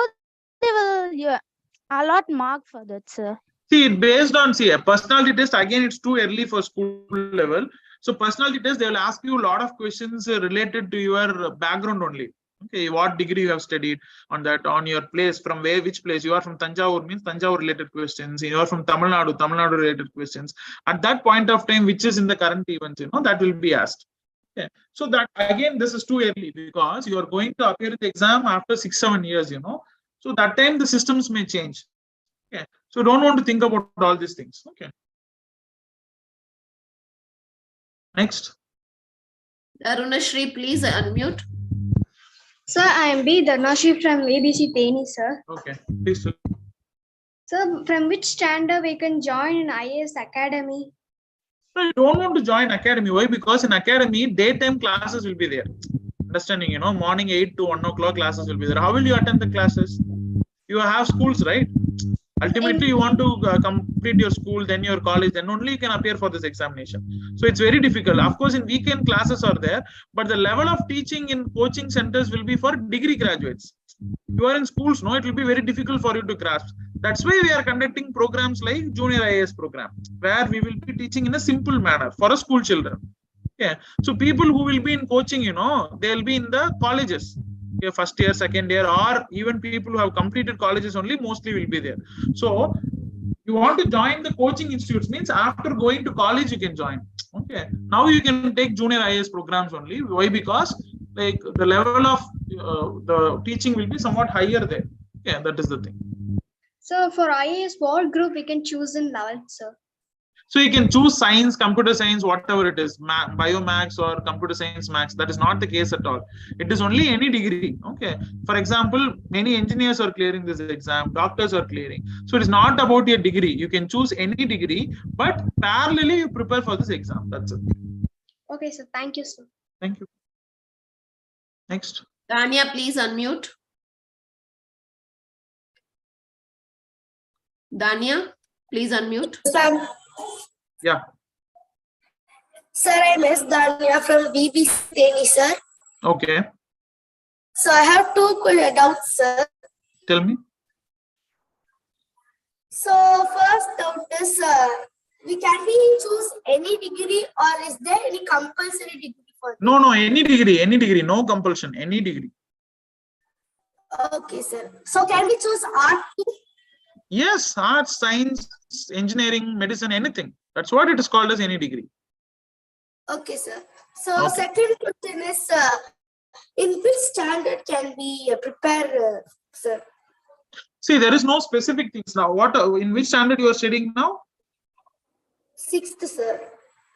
they will allot mark for that, sir? See, based on a personality test, again, it's too early for school level. So personality test, they will ask you a lot of questions related to your background only. Okay, what degree you have studied on that, on your place, from where, which place you are from. Tanjavur means Tanjavur related questions. You are from Tamil Nadu related questions. At that point of time, which is in the current event, that will be asked. Okay. So that again, this is too early because you are going to appear in the exam after 6-7 years. So that time the systems may change. Okay. So don't want to think about all these things. Okay. Next. Arunashri, please unmute. Sir, I am B. Dharnashri from ABC Teni, sir. Okay. Please. Sir, from which standard we can join in IAS Academy? I don't want to join academy. Why? Because in academy, daytime classes will be there. Understanding, morning 8 to 1 o'clock classes will be there. How will you attend the classes? You have schools, right? Ultimately, you want to complete your school, then your college, then only you can appear for this examination. So it's very difficult. Of course, in weekend classes are there, but the level of teaching in coaching centers will be for degree graduates. You are in schools, it will be very difficult for you to grasp. That's why we are conducting programs like Junior IAS program, where we will be teaching in a simple manner for a school children. Yeah. So people who will be in coaching, they will be in the colleges. First year, second year, or even people who have completed colleges only mostly will be there. So you want to join the coaching institutes means after going to college you can join. Okay. Now you can take junior IAS programs only. Why? Because like the level of the teaching will be somewhat higher there. Yeah, that is the thing. So for IAS, what group we can choose in 11th, sir? So you can choose science, computer science, whatever it is, biomax or computer science max. That is not the case at all. It is only any degree. Okay. For example, many engineers are clearing this exam, doctors are clearing. So it is not about your degree. You can choose any degree, but parallelly you prepare for this exam. That's it. Okay, sir. Thank you, sir. Thank you. Next. Tanya, please unmute. Dania, please unmute. Yeah. Sir, I'm S. Dania from BBC Teni, sir. Okay. So I have two doubts, sir. Tell me. So first doubt is, can we choose any degree or is there any compulsory degree for this? No, any degree, no compulsion, any degree. Okay, sir. So can we choose art too? Yes, arts, science, engineering, medicine, anything. That's what it is called as any degree. Okay, sir. So second question is, in which standard can we prepare, sir? See, there is no specific things now. In which standard you are studying now? 6th, sir.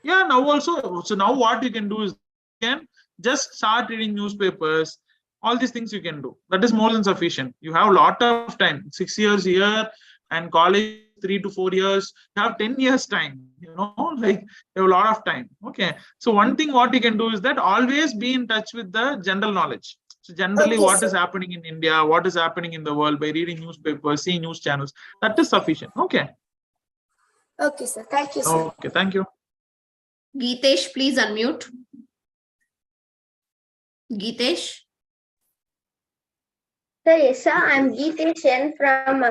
Yeah, now also. So now what you can do is you can just start reading newspapers. All these things you can do. That is more than sufficient. You have a lot of time. 6 years here and college 3 to 4 years. You have 10 years time. Like you have a lot of time. Okay. So one thing what you can do is that always be in touch with the general knowledge. So generally what is happening in India, what is happening in the world by reading newspapers, seeing news channels. That is sufficient. Okay. Okay, sir. Thank you, sir. Okay, thank you. Geetesh, please unmute. Geetesh. Sir, yes, sir. I'm Geetesh N from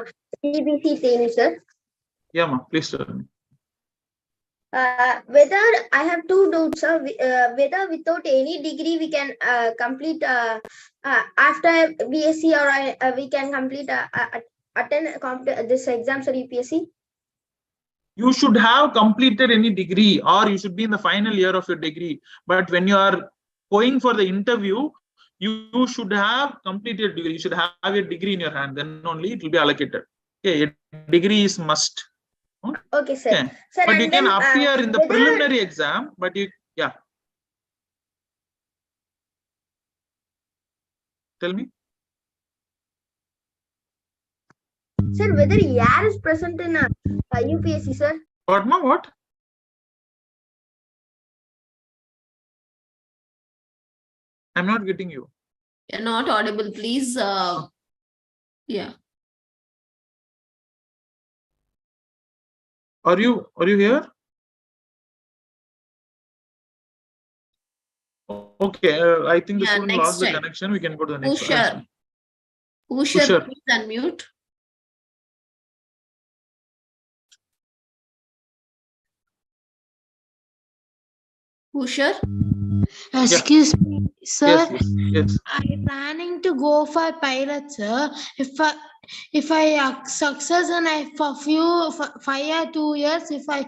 CBC Teni, sir. Yeah, ma, please tell me. Whether I have two doubts, sir. Whether without any degree we can complete after BSc or we can complete attend this exam for UPSC. You should have completed any degree or you should be in the final year of your degree. But when you are going for the interview, you should have completed degree. You should have a degree in your hand. Then only it will be allocated. Okay, a degree is must. Okay, sir. Okay. Sir, But you and can then, appear in the whether- preliminary exam, but yeah. Tell me. Sir, whether IAS is present in UPSC, sir? What, ma? What? I'm not getting you. You're not audible, please. Yeah. Are you here? Okay, I think the Yeah, student next lost the time. connection. We can go to the next Ushar. one. Ushar, please unmute. Ushar. Excuse me, sir. Yes. I'm planning to go for pilot, sir. If I success and I for 5 or 2 years, if I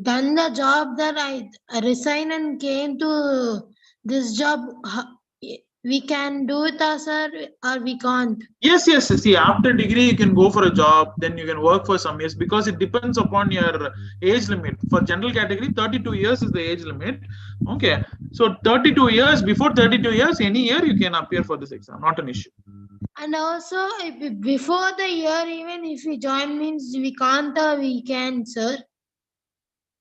done the job that I resign and came to this job, we can do it, sir, or we can't. Yes. See, after degree, you can go for a job, then you can work for some years because it depends upon your age limit. For general category, 32 years is the age limit. Okay. So 32 years, before 32 years, any year you can appear for this exam, not an issue. And also, before the year, even if we join means we can't, we can, sir.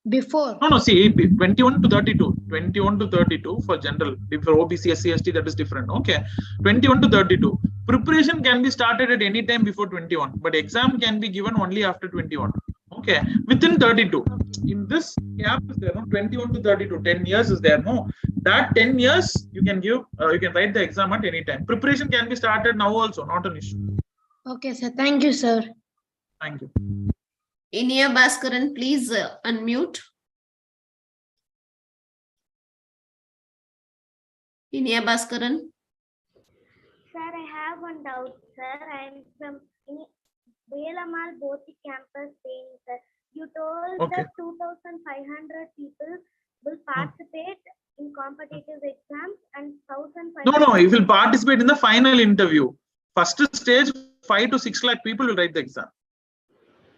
Before. No, see, 21 to 32. 21 to 32 for general. For OBC, SC, ST, that is different. Okay. 21 to 32. Preparation can be started at any time before 21, but exam can be given only after 21. Okay. Within 32. In this gap is there, no? 21 to 32. 10 years is there, no? That 10 years you can give, you can write the exam at any time. Preparation can be started now also, not an issue. Okay, sir. Thank you, sir. Thank you. Inia Bhaskaran, please unmute. Inia Bhaskaran. Sir, I have one doubt, sir. I am from Velamal Boti campus, sir. You told that 2,500 people will participate in competitive exams and 1,500. No, you will participate in the final interview. First stage, 5 to 6 lakh people will write the exam.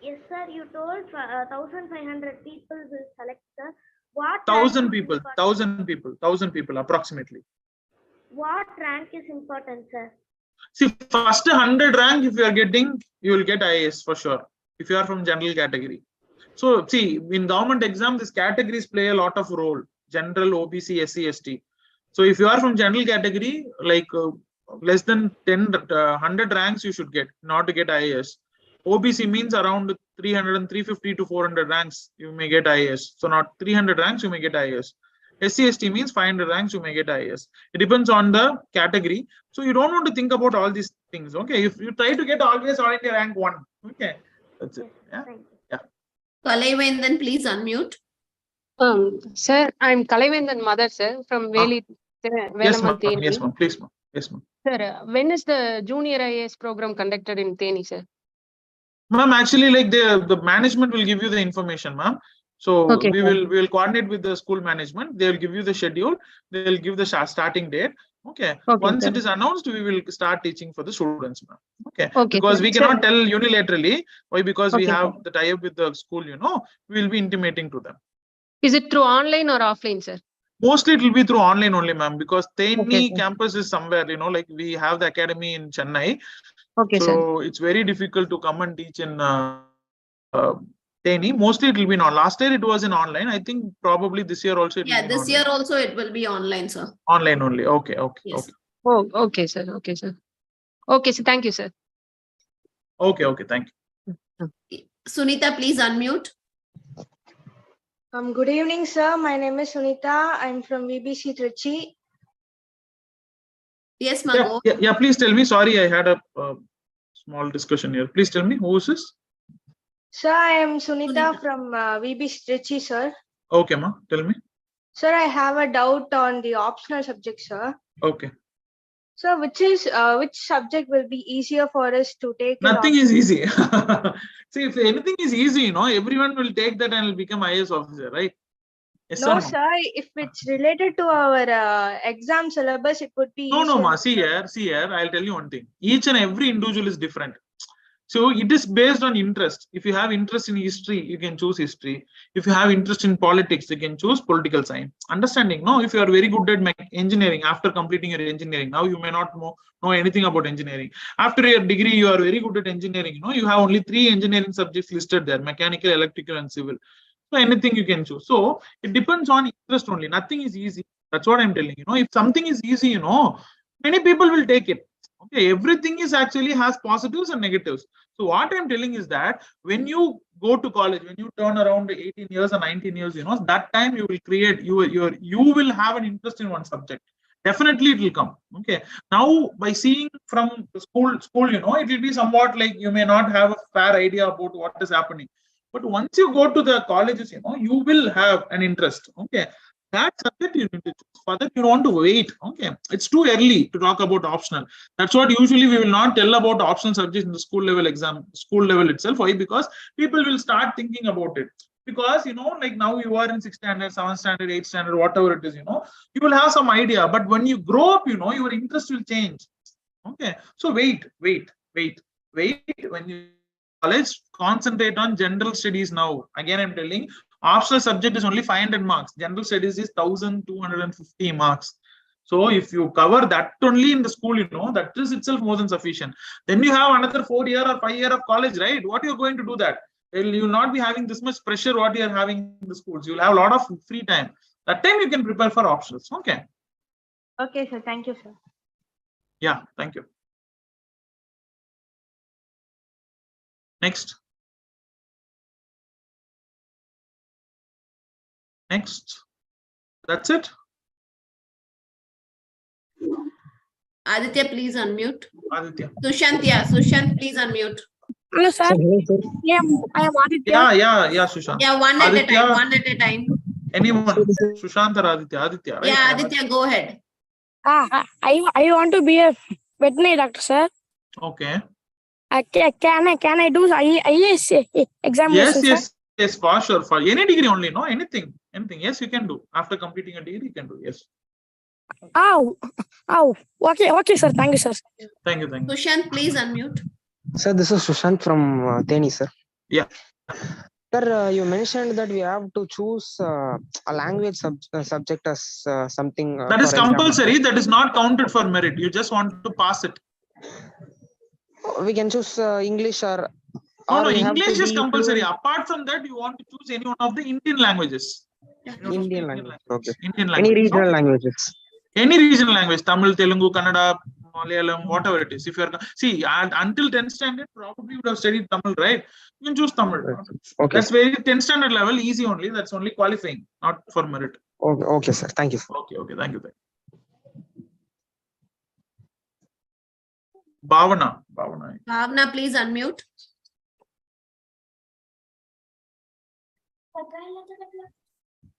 Yes, sir. You told 1,500 people will select, sir. What 1,000 people, 1,000 people approximately. What rank is important, sir? See, first 100 rank, if you are getting, you will get IAS for sure, if you are from general category. So, see, in government exam, these categories play a lot of role. General, OBC, SC, ST. So, if you are from general category, like less than 100 ranks, you should get, not to get IAS. OBC means around 350 to 400 ranks, you may get IAS. So, not 300 ranks, you may get IAS. SC, ST means 500 ranks, you may get IAS. It depends on the category. So, you don't want to think about all these things. Okay. If you try to get always all India rank 1. Okay. That's it. Yeah. Kalaivendan, please unmute. Sir, I'm Kalaivendan mother, sir, from Veli. Yes, ma'am. Yes, ma'am. Please, ma'am. Yes, ma'am. Sir, when is the junior IAS program conducted in Theni, sir? Ma'am, actually, like the management will give you the information, ma'am. So we will coordinate with the school management. They will give you the schedule. They will give the starting date. Okay. Once it is announced, we will start teaching for the students, ma'am. Okay. Because we cannot tell unilaterally. Why? Because we have the tie-up with the school. We will be intimating to them. Is it through online or offline, sir? Mostly it will be through online only, ma'am, because Theni campus is somewhere, like we have the academy in Chennai. So it's very difficult to come and teach in Theni. Mostly it will be on. Last year it was in online. I think probably this year also. This year also it will be online, sir. Online only. Okay. Yes. Oh, okay, sir. Okay, sir. Okay, so thank you, sir. Okay. Thank you. Sunita, please unmute. Good evening, sir. My name is Sunita. I'm from VBC Trichy. Yes, ma'am. Yeah, please tell me. Sorry, I had a small discussion here. Please tell me, who is this? Sir, I am Sunita from VBC Trichy, sir. Okay, ma. Tell me. Sir, I have a doubt on the optional subject, sir. Okay. So, which subject will be easier for us to take? Nothing is easy. See, if anything is easy, everyone will take that and will become IAS officer, right? Yes, no, sir. If it's related to our exam syllabus, it would be no, ma. See here. I'll tell you one thing. Each and every individual is different. So it is based on interest. If you have interest in history, you can choose history. If you have interest in politics, you can choose political science. Understanding? No, if you are very good at engineering after completing your engineering, now you may not know anything about engineering. After your degree, you are very good at engineering. You have only 3 engineering subjects listed there: mechanical, electrical, and civil. So anything you can choose. So it depends on interest only. Nothing is easy. That's what I'm telling you. If something is easy, many people will take it. Okay, everything is actually has positives and negatives. So what I'm telling is that when you go to college, when you turn around 18 years or 19 years, that time you will create you will have an interest in one subject. Definitely it will come. Okay. Now by seeing from the school, it will be somewhat like you may not have a fair idea about what is happening. But once you go to the colleges, you will have an interest. Okay. That subject you need to choose. For that, you want to wait. Okay. It's too early to talk about optional. That's what usually we will not tell about optional subjects in the school level exam, school level itself. Why? Because people will start thinking about it. Because like now you are in 6th standard, 7th standard, 8th standard, whatever it is, you will have some idea. But when you grow up, your interest will change. Okay. So wait. When you college, concentrate on general studies now. Again, I'm telling, optional subject is only 500 marks. General studies is 1250 marks. So if you cover that only in the school, that is itself more than sufficient. Then you have another 4 year or 5 year of college, right? What are you going to do that? You will not be having this much pressure what you are having in the schools. You will have a lot of free time. That time you can prepare for options. Okay. Okay, sir. Thank you, sir. Yeah, thank you. Next. That's it. Aditya, please unmute. Aditya. Sushant, please unmute. Hello, sir. Yeah, I am Aditya. Yeah, Sushant. Yeah, one at a time. Anyone? Sushant or Aditya? Right? Yeah, Aditya, go ahead. I want to be a veterinary doctor, sir. Okay. Can I do IAS examination? Yes, for sure. For any degree only, no? Anything. Yes, you can do. After completing a degree, you can do. Yes. Oh. Okay, sir. Thank you, sir. Thank you. Sushant, please unmute. Sir, this is Sushant from Theni, sir. Yeah. Sir, you mentioned that we have to choose a language subject as something. That is compulsory. That is not counted for merit. You just want to pass it. We can choose English or. No, English is compulsory. Apart from that, you want to choose any one of the Indian languages. Indian language. Okay. Indian language. Any regional languages. Any regional language. Tamil, Telugu, Kannada, Malayalam, whatever it is. If you are until 10th standard, probably you would have studied Tamil, right? You can choose Tamil. Okay. That's very 10th standard level, easy only. That's only qualifying, not for merit. Okay, sir. Thank you. Okay. Thank you. Bhavana, please unmute.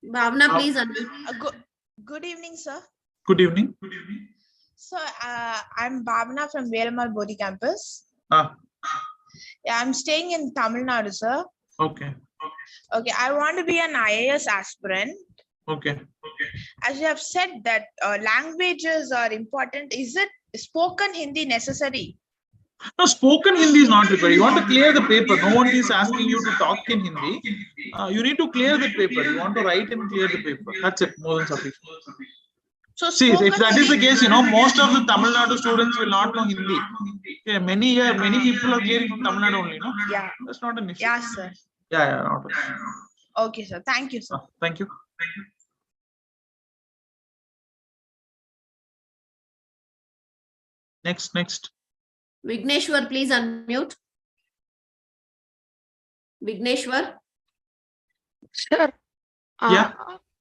Bhavana, please unmute. Good evening, sir. Good evening. So, I'm Bhavana from Velamal Bodhi campus. Yeah, I'm staying in Tamil Nadu, sir. Okay. Okay, I want to be an IAS aspirant. Okay. As you have said that languages are important, is it spoken Hindi necessary? No, spoken Hindi is not required. You want to clear the paper. No one is asking you to talk in Hindi. You need to clear the paper. You want to write and clear the paper. That's it. More than sufficient. So see, if that is the case, most of the Tamil Nadu students will not know Hindi. Okay, many people are clearing from Tamil Nadu only, no? Yeah. That's not an issue. Yeah, sir. Yeah, not an issue. Okay, sir. Thank you, sir. Thank you. Next. Vigneshwar, please unmute. Vigneshwar. Sir. Yeah.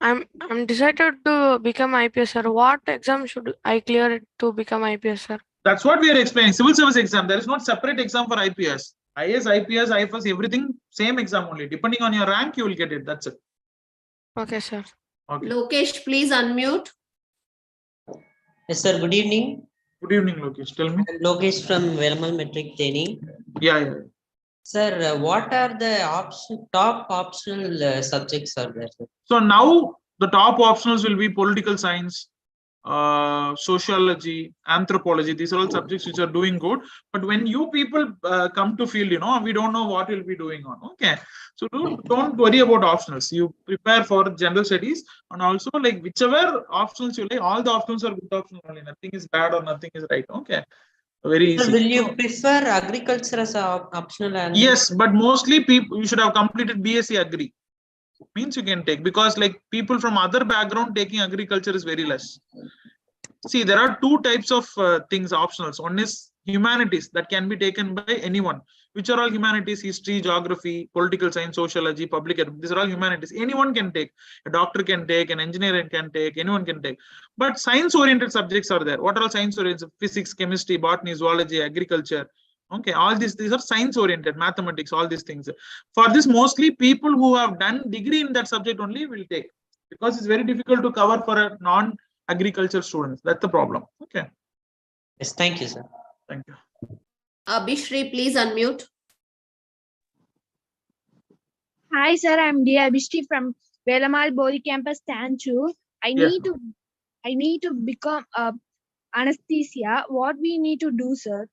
I'm decided to become IPS, sir. What exam should I clear to become IPS, sir? That's what we are explaining. Civil service exam. There is not separate exam for IPS. IAS, IPS, IFS, everything same exam only. Depending on your rank, you will get it. That's it. Okay, sir. Okay. Lokesh, please unmute. Yes, sir. Good evening. Good evening, Lokesh. Tell me. I'm Lokesh from Velamal Metric Theni. Yeah. Sir, what are the top optional subjects are there? Sir? So now the top optionals will be political science, sociology, anthropology. These are all subjects which are doing good. But when you people come to field, we don't know what we'll be doing on. Okay. So don't worry about optionals. You prepare for general studies, and also like whichever options you like, all the options are good options only. Nothing is bad or nothing is right. Okay. Very easy. Sir, will you prefer agriculture as a optional? And yes, but mostly people you should have completed BSc Agri. Means you can take, because like people from other background taking agriculture is very less. See, there are two types of things optionals. One is humanities that can be taken by anyone. Which are all humanities? History, geography, political science, sociology, public ed. These are all humanities. Anyone can take. A doctor can take, an engineer can take, anyone can take. But science-oriented subjects are there. What are all science-oriented? Physics, chemistry, botany, zoology, agriculture. Okay, all these are science-oriented, mathematics, all these things. For this, mostly people who have done degree in that subject only will take, because it's very difficult to cover for a non-agriculture students. That's the problem. Okay. yes, thank you, sir. Thank you. Abhishri, please unmute. Hi, sir. I'm D. Abhishri from Velamal Bori Campus, Chandru. I need to become anesthesia. What we need to do, sir?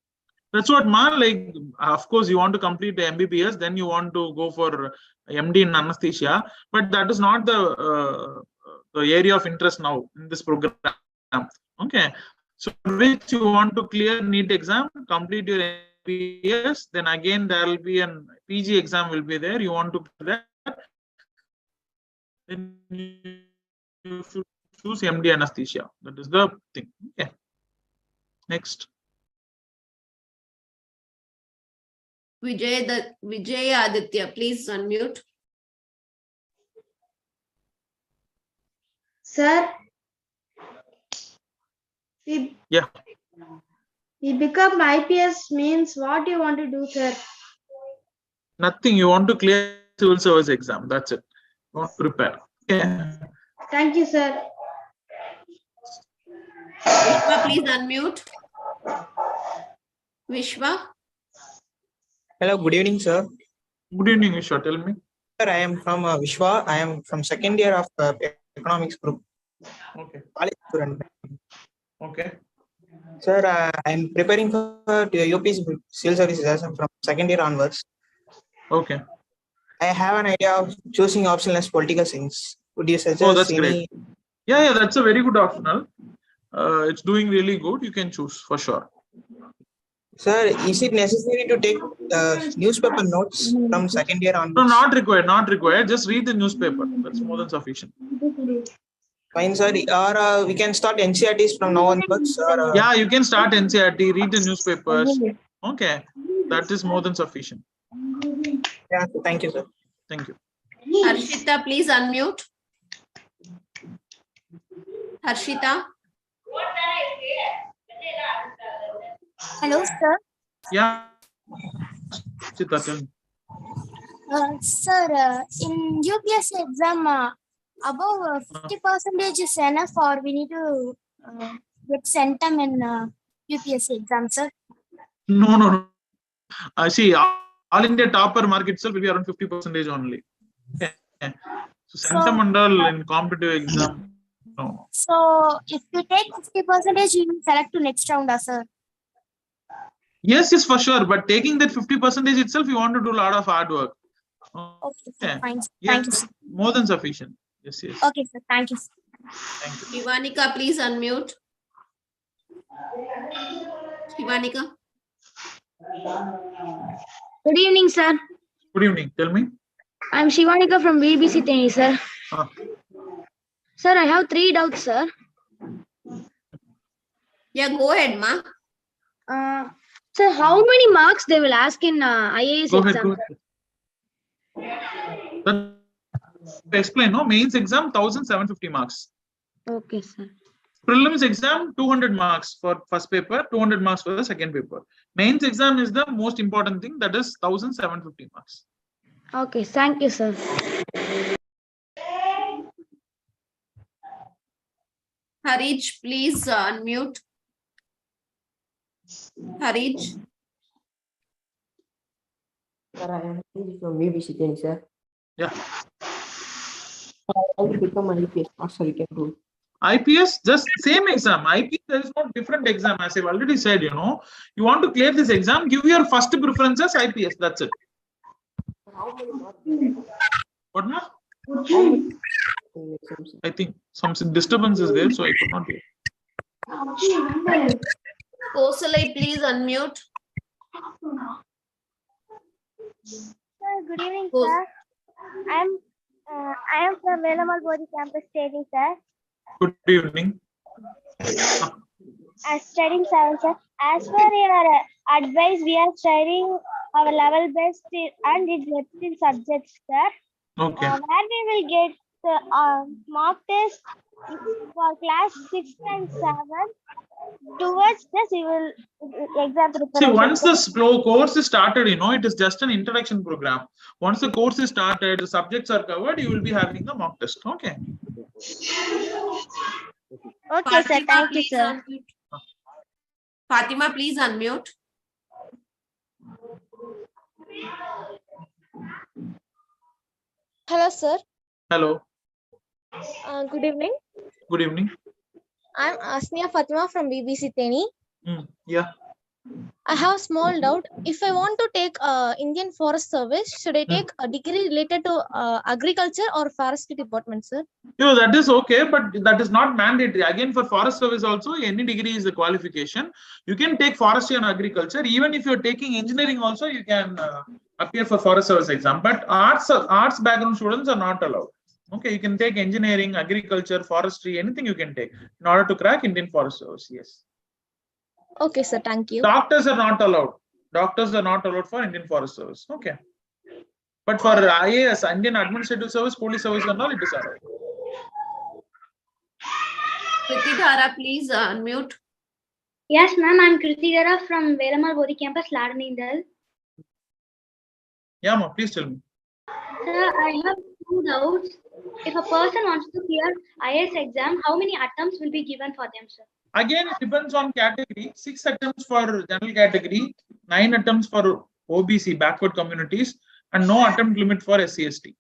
That's what, man. Like, of course, you want to complete the MBBS, then you want to go for MD in anesthesia, but that is not the area of interest now in this program. Okay, so which you want to clear NEET exam, complete your MBBS, then again there will be an PG exam will be there. You want to clear that, then you should choose MD anesthesia. That is the thing. Okay. Next. Vijay Aditya, please unmute. Sir, yeah. We become IPS means what you want to do, sir? Nothing. You want to clear civil service exam. That's it. You want to prepare. Okay. Thank you, sir. Vishwa, please unmute. Vishwa. Hello, good evening, sir. Good evening, Vishwa. Tell me. Sir, I am from Vishwa. I am from second year of economics group. Okay. College student. Okay. Sir, I am preparing for UP's civil services from second year onwards. Okay. I have an idea of choosing optional as political science. Would you suggest that's any? Great. Yeah, that's a very good optional. It's doing really good. You can choose for sure. Sir, is it necessary to take newspaper notes from second year onwards? No, not required. Not required. Just read the newspaper. That's more than sufficient. Fine, sir. Or we can start NCRTs from now onwards. Yeah, you can start NCRT. Read the newspapers. Okay, that is more than sufficient. Yeah. Thank you, sir. Thank you. Harshita, please unmute. Harshita. Hello, sir. Yeah. Chita, tell me. Sir, in UPSC exam, above 50% is enough, or we need to get centum in UPSC exam, sir? No. See, all India topper mark itself will be around 50% only. Okay. So centum and all in competitive exam. No. So if you take 50%, you will select to next round, sir. Yes, for sure. But taking that 50% itself, you want to do a lot of hard work. Okay, fine. Yes, Thank you, sir. more than sufficient. Yes. Okay, sir. Thank you, sir. Thank you. Shivanika, please unmute. Shivanika. Good evening, sir. Good evening. Tell me. I'm Shivanika from BBC Teni, sir. Sir, I have 3 doubts, sir. Yeah, go ahead, ma. Sir, how many marks they will ask in IAS exam? Explain. No, mains exam 1750 marks. Okay, sir. Prelims exam 200 marks for first paper, 200 marks for the second paper. Mains exam is the most important thing, that is 1750 marks. Okay, thank you, sir. Harij, please unmute. Harij. Sir, I am from BBC Teni, sir. Yeah. I want to become an IPS. What sir, you can do? IPS, just same exam. IPS, there is no different exam. As I've already said, you know, you want to clear this exam, give your first preferences IPS. That's it. What now? I think some disturbance is there, so I could not hear. Kosalai, please unmute. Sir, good evening, sir. I am from Velamal Bodhi campus studying, sir. Good evening. Studying science, sir. As per your advice, we are studying our level best and its depth in subjects, sir. Okay. Where we will get the mock test for class 6 and 7. Towards this, we will exam preparation. See, once the course is started, you know, it is just an introduction program. Once the course is started, the subjects are covered, you will be having the mock test. Okay. Okay, sir. Thank you, sir. Fatima, please unmute. Hello, sir. Hello. Good evening. Good evening. I'm Asnia Fatima from BBC Teni. Yeah. I have a small doubt. If I want to take Indian Forest Service, should I take a degree related to agriculture or forestry department, sir? You know, that is okay, but that is not mandatory. Again, for forest service also, any degree is a qualification. You can take forestry and agriculture. Even if you're taking engineering also, you can appear for forest service exam. But arts background students are not allowed. Okay, you can take engineering, agriculture, forestry, anything you can take in order to crack Indian Forest Service. Yes. Okay, sir. Thank you. Doctors are not allowed. Doctors are not allowed for Indian Forest Service. Okay. But for IAS, Indian Administrative Service, Police Service and all, it is allowed. Kritidhara, please unmute. Yes, ma'am. I'm Kritidhara from Velamal Bodhi campus, Ladanindal. Yeah, ma, please tell me. Sir, I have 2 doubts. If a person wants to clear IAS exam, how many attempts will be given for them, sir? Again, it depends on category. 6 attempts for general category, 9 attempts for OBC, backward communities, and no attempt limit for SC/ST.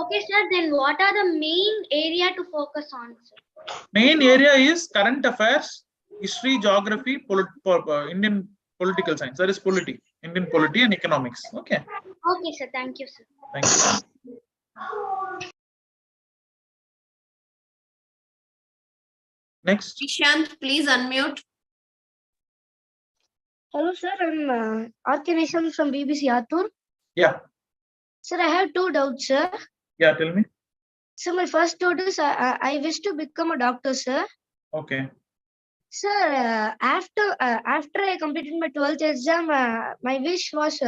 Okay, sir. Then what are the main area to focus on, sir? Main area is current affairs, history, geography, Indian political science. That is polity, Indian polity and economics. Okay. Okay, sir. Thank you, sir. Thank you. Next. Ishant, please unmute. Hello, sir. I'm R.K. Nation from BBC Atur. Yeah. Sir, I have 2 doubts, sir. Yeah, tell me. So my first doubt is I wish to become a doctor, sir. Okay. Sir, after I completed my 12th exam, my wish was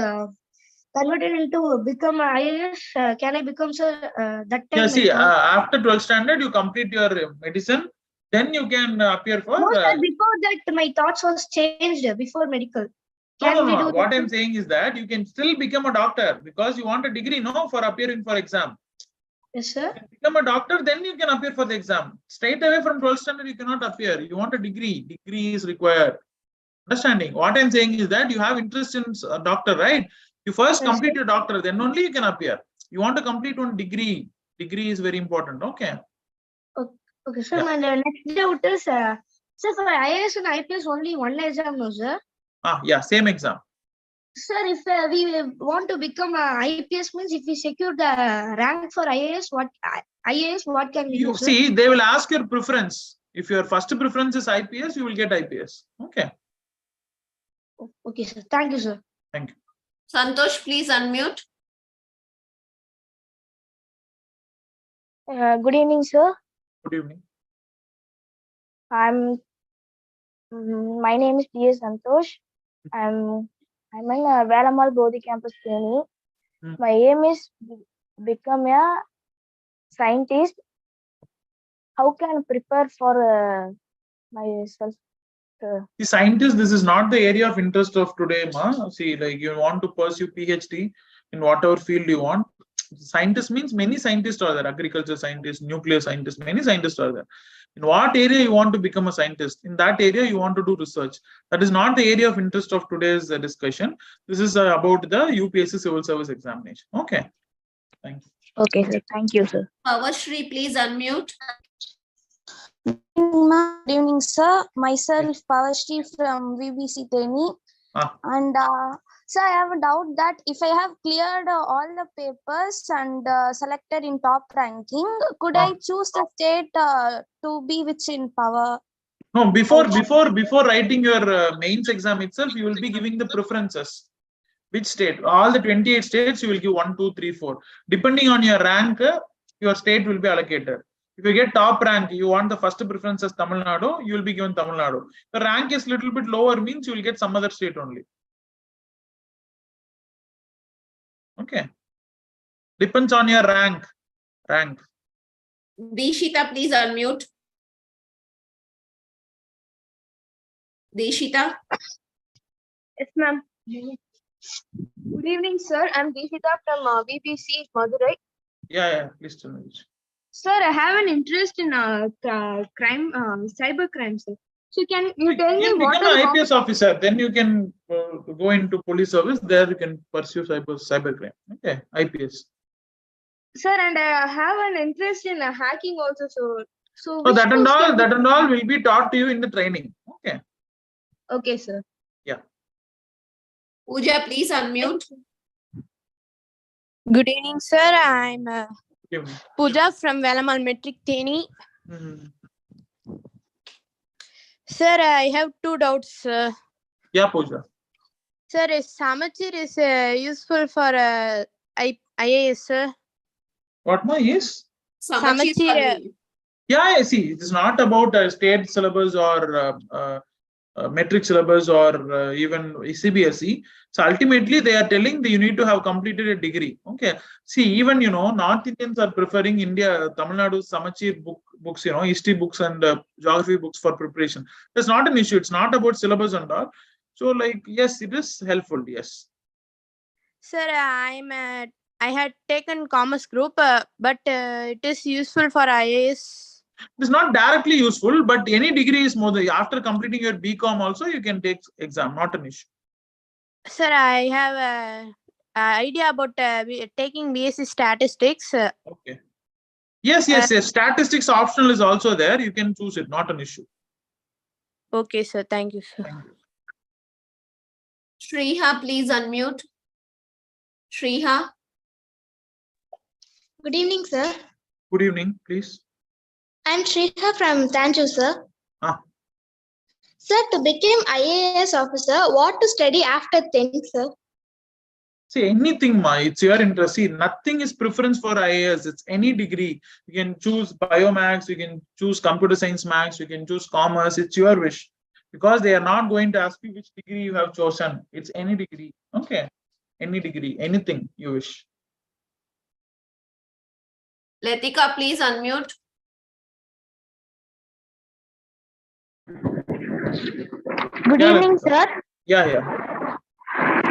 converted into become a IAS. Can I become, sir, that time? Yeah, see, after 12th standard, you complete your medicine, then you can appear for. No, sir, before that, my thoughts was changed before medical. No. What I'm saying is that you can still become a doctor because you want a degree, no, for appearing for exam. Yes, sir. Become a doctor, then you can appear for the exam. Straight away from 12th standard, you cannot appear. You want a degree. Degree is required. Understanding? What I'm saying is that you have interest in a doctor, right? You first complete your doctor, then only you can appear. You want to complete one degree. Degree is very important. Okay. Okay, sir. My next doubt is, sir, for IAS and IPS only one exam, no, sir? Yeah, same exam. Sir, if we want to become a IPS, means if we secure the rank for IAS, what can we do, sir? See, they will ask your preference. If your first preference is IPS, you will get IPS. Okay. Okay, sir. Thank you, sir. Thank you. Santosh, please unmute. Good evening, sir. Good evening. My name is P.S. Santosh. I'm in Velamal Bodhi campus training. My aim is become a scientist. How can I prepare for myself? The scientist, this is not the area of interest of today, ma. See, like you want to pursue PhD in whatever field you want. Scientist means many scientists are there. Agriculture scientists, nuclear scientists, many scientists are there. In what area you want to become a scientist? In that area you want to do research. That is not the area of interest of today's discussion. This is about the UPSC civil service examination. Okay. Thank you. Okay, sir. Thank you, sir. Pavashri, please unmute. Good evening, sir. Myself, Pavashri from VBC Teni. And sir, I have a doubt that if I have cleared all the papers and selected in top ranking, could I choose the state to be which in power? No, before writing your mains exam itself, you will be giving the preferences. Which state? All the 28 states, you will give 1, 2, 3, 4. Depending on your rank, your state will be allocated. If you get top rank, you want the first preference as Tamil Nadu, you will be given Tamil Nadu. The rank is little bit lower, means you will get some other state only. Okay. Depends on your rank. Dishita, please unmute. Dishita. Yes, ma'am. Good evening, sir. I'm Dishita from VBC Madurai. Yeah, please tell me. Sir, I have an interest in crime, cyber crime, sir. So can you tell me what become an IPS officer, then you can go into police service. There you can pursue cyber crime. Okay, IPS. Sir, and I have an interest in hacking also. So that and all will be taught to you in the training. Okay. Okay, sir. Yeah. Pooja, please unmute. Good evening, sir. I'm Pooja from Velamal Metric Teni. Sir, I have two doubts. Yeah, Pooja. Sir, Samachir is useful for IAS, sir. What is? Samachir. Yeah, I see. It is not about state syllabus or metric syllabus or even CBSE. So ultimately, they are telling that you need to have completed a degree. Okay. See, even North Indians are preferring India, Tamil Nadu Samachir books, history books and geography books for preparation. That's not an issue. It's not about syllabus and all. So, yes, it is helpful. Yes. Sir, I had taken commerce group, but it is useful for IAS. It is not directly useful, but any degree is more. After completing your BCom also, you can take exam, not an issue. Sir, I have an idea about taking BSc statistics. Okay. Yes. Statistics optional is also there. You can choose it, not an issue. Okay, sir. Thank you, sir. Thank you. Shriha, please unmute. Shriha. Good evening, sir. Good evening, please. I'm Shriha from Chandru, sir. Sir, to become IAS officer, what to study after 10th, sir? See, anything, it's your interest. See, nothing is preference for IAS. It's any degree. You can choose biomax, you can choose computer science max, you can choose commerce. It's your wish. Because they are not going to ask you which degree you have chosen. It's any degree. Okay. Any degree, anything you wish. Latika, please unmute. Good evening, sir. Yeah.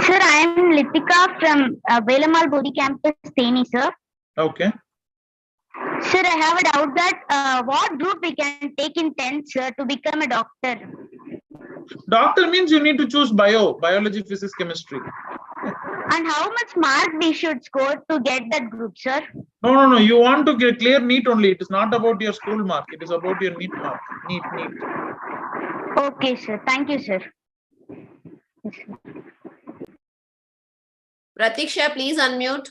Sir, I am Litika from Velamal Body Campus, Teni, sir. Okay. Sir, I have a doubt that what group we can take in 10th, sir, to become a doctor? Doctor means you need to choose biology, physics, chemistry. And how much mark we should score to get that group, sir? No. You want to get clear NEET only. It is not about your school mark. It is about your NEET mark. NEET. Okay, sir. Thank you, sir. Pratiksha, please unmute.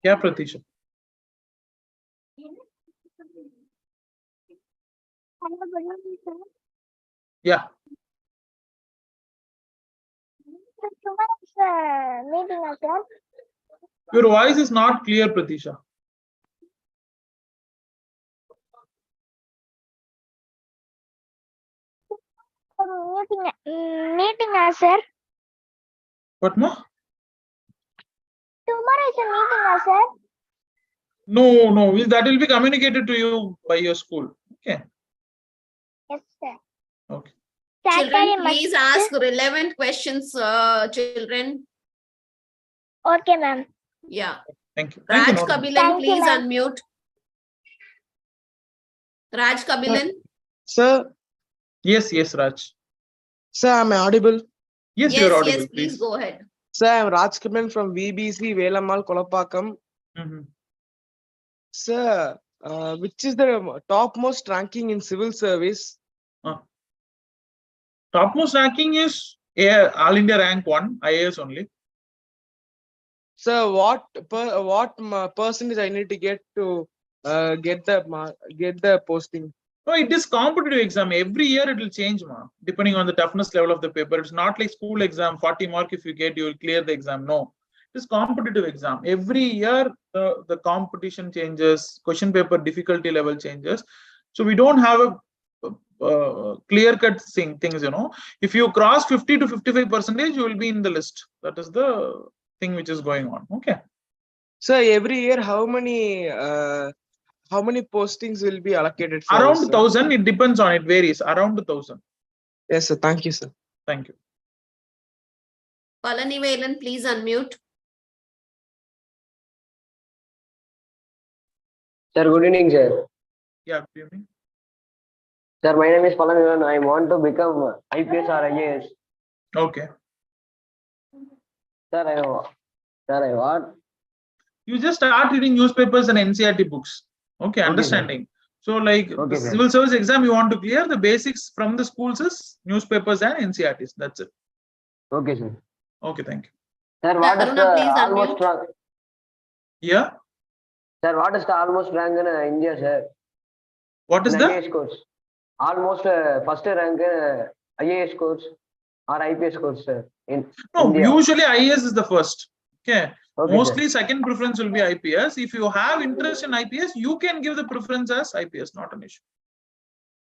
Yeah, Pratiksha. Yeah. Your voice is not clear, Pratisha. Meeting, sir. What more? Tomorrow is a meeting, sir. No. That will be communicated to you by your school. Okay. Yes, sir. Okay. Children, please ask relevant questions, children. Okay, ma'am. Yeah. Thank you. Raj Kabilan, please unmute. Raj Kabilan. Sir. Yes, Raj. Sir, am I audible? Yes, you're audible. Yes, please go ahead. Sir, I'm Rajkamal from VBC Velamal Kolapakam. Sir, which is the topmost ranking in civil service? Topmost ranking is All India rank 1, IAS only. Sir, what percentage I need to get get the posting? No, it is competitive exam. Every year it will change, depending on the toughness level of the paper. It's not like school exam, 40 mark if you get, you will clear the exam. No, it is competitive exam. Every year the competition changes, question paper difficulty level changes. So we don't have a clear-cut things, If you cross 50 to 55%, you will be in the list. That is the thing which is going on. Okay. So every year, how many postings will be allocated for around us, 1,000? It depends on it, varies around 1,000. Yes, sir. Thank you, sir. Thank you. Palanivelan, please unmute. Sir, good evening, sir. Yeah, good evening. Sir, my name is Palanivelan. I want to become IPS or IAS. Okay. Sir, I want. You just start reading newspapers and NCERT books. Okay, understanding. So, like the civil service exam, you want to clear the basics from the schools is newspapers and NCERTs. That's it. Okay, sir. Okay, thank you. Sir, what is the almost rank? Yeah. Sir, what is the almost rank in India, sir? What is the IAS course? Almost first rank IAS course or IPS course, sir. In India. Usually IAS is the first. Okay. Mostly sir. second preference will be IPS. If you have interest in IPS, you can give the preference as IPS, not an issue.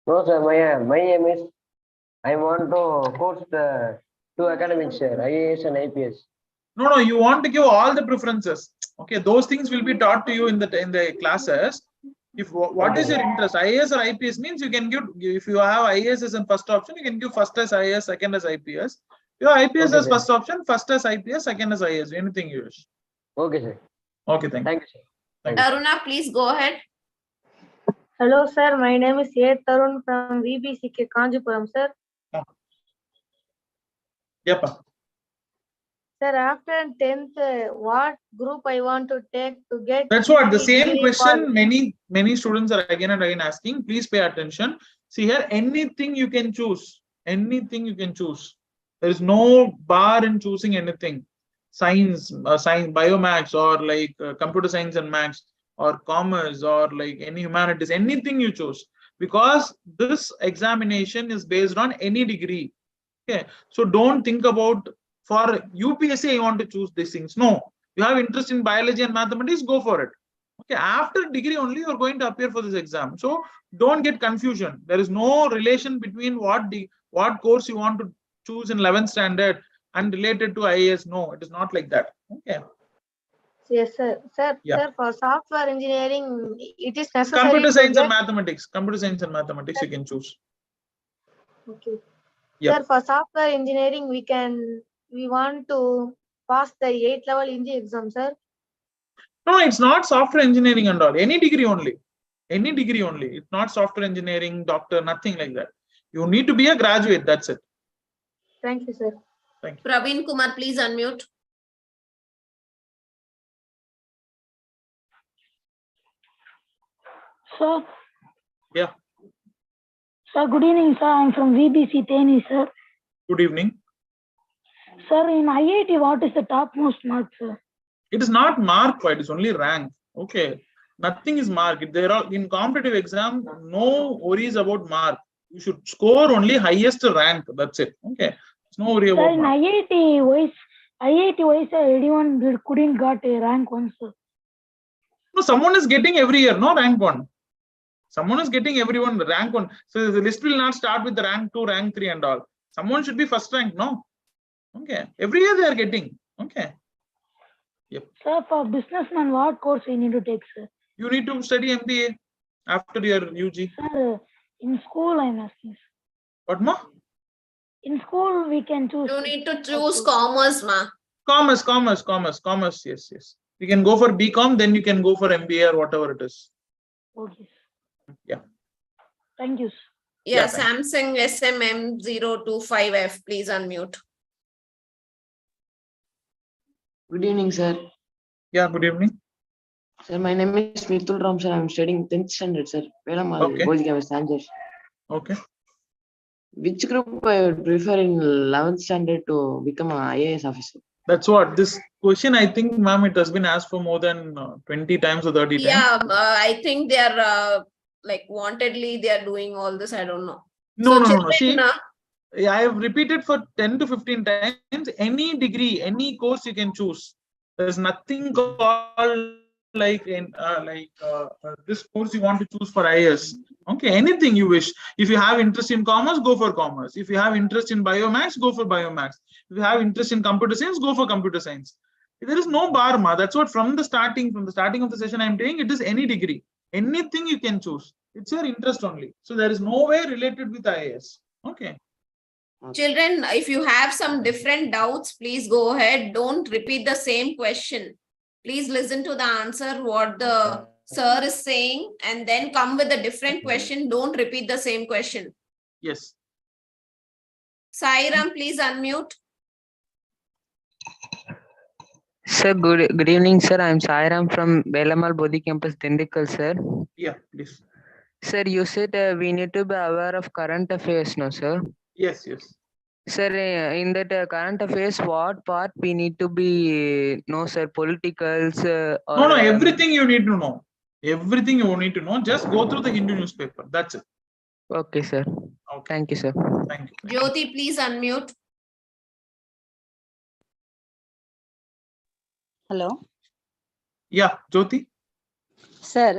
No, sir. My aim is I want to course the two academics, sir. IAS and IPS. No, you want to give all the preferences. Okay, those things will be taught to you in the classes. If what is your interest, IAS or IPS means you can give. If you have IAS as a first option, you can give first as IAS, second as IPS. Your IPS as first option, first as IPS, second as IAS. Anything you wish. Okay, sir. Okay, thank you. Sir. Taruna, please go ahead. Hello, sir. My name is A. Tarun from VBCK Kanjipuram, sir. Yep. Sir, after 10th, what group I want to take to get? That's what the same question many students are again and again asking. Please pay attention. See here, anything you can choose. Anything you can choose. There is no bar in choosing anything. Science, biomax, or like computer science and maths, or commerce, or like any humanities, anything you choose. Because this examination is based on any degree. Okay, so don't think about for UPSC I want to choose these things. No, you have interest in biology and mathematics, go for it. Okay, after degree only you're going to appear for this exam. So don't get confusion. There is no relation between what course you want to choose in 11th standard and related to IAS. No, it is not like that. Okay. Yes, sir. Sir, for software engineering, it is necessary. Computer science and mathematics. Computer science and mathematics you can choose. Okay. Yep. Sir, for software engineering, we want to pass the 8th level engineering exam, sir. No, it's not software engineering and all. Any degree only. Any degree only. It's not software engineering, doctor, nothing like that. You need to be a graduate. That's it. Thank you, sir. Thank you. Praveen Kumar, please unmute. Sir. Yeah. Sir, good evening, sir. I'm from VBC Teni, sir. Good evening. Sir, in IIT, what is the topmost mark, sir? It is not mark, it is only rank. Okay. Nothing is mark. There are in competitive exam, no worries about mark. You should score only highest rank. That's it. Okay. There's no worry about in mark. IIT wise, anyone couldn't got a rank 1, sir. No, someone is getting every year, no rank 1. Someone is getting everyone rank 1. So the list will not start with the rank 2, rank 3 and all. Someone should be first rank, no? Okay. Every year they are getting. Okay. Yep. Sir, for businessman, what course we need to take, sir? You need to study MBA after your UG. Sir, in school I'm asking. What more? In school we can choose. You need to choose commerce, ma. Commerce. Yes. You can go for BCom, then you can go for MBA or whatever it is. Okay. Yeah. Thank you. Yeah, Samsung SMM025F, please unmute. Good evening, sir. Yeah, good evening. Sir, my name is Mithul Ram, sir. I'm studying 10th standard, sir. Velamal, Okay. Sanjay. Okay. Which group I would prefer in 11th standard to become an IAS officer? That's what this question, I think, ma'am, it has been asked for more than 20 times or 30 times. Yeah, I think they are like wantedly they are doing all this. I don't know. No. See, I have repeated for 10 to 15 times. Any degree, any course you can choose. There's nothing called like this course you want to choose for IAS. Okay, anything you wish. If you have interest in commerce, go for commerce. If you have interest in biomax, go for biomax. If you have interest in computer science, go for computer science. There is no bar, ma. That's what from the starting of the session I'm saying. It is any degree, anything you can choose. It's your interest only. So there is no way related with IAS. Okay. Children, if you have some different doubts, please go ahead. Don't repeat the same question. Please listen to the answer, what the sir is saying, and then come with a different question. Don't repeat the same question. Yes. Sairam, please unmute. Sir, good evening, sir. I'm Sairam from Velamal Bodhi Campus, Dindikal, sir. Yeah, please. Sir, you said we need to be aware of current affairs, no, sir? Yes. Sir, in that current affairs, what part we need to be know, sir? Politicals? No, everything you need to know. Everything you need to know. Just go through the Hindu newspaper. That's it. Okay, sir. Okay. Thank you, sir. Thank you. Jyoti, please unmute. Hello. Yeah, Jyoti. Sir.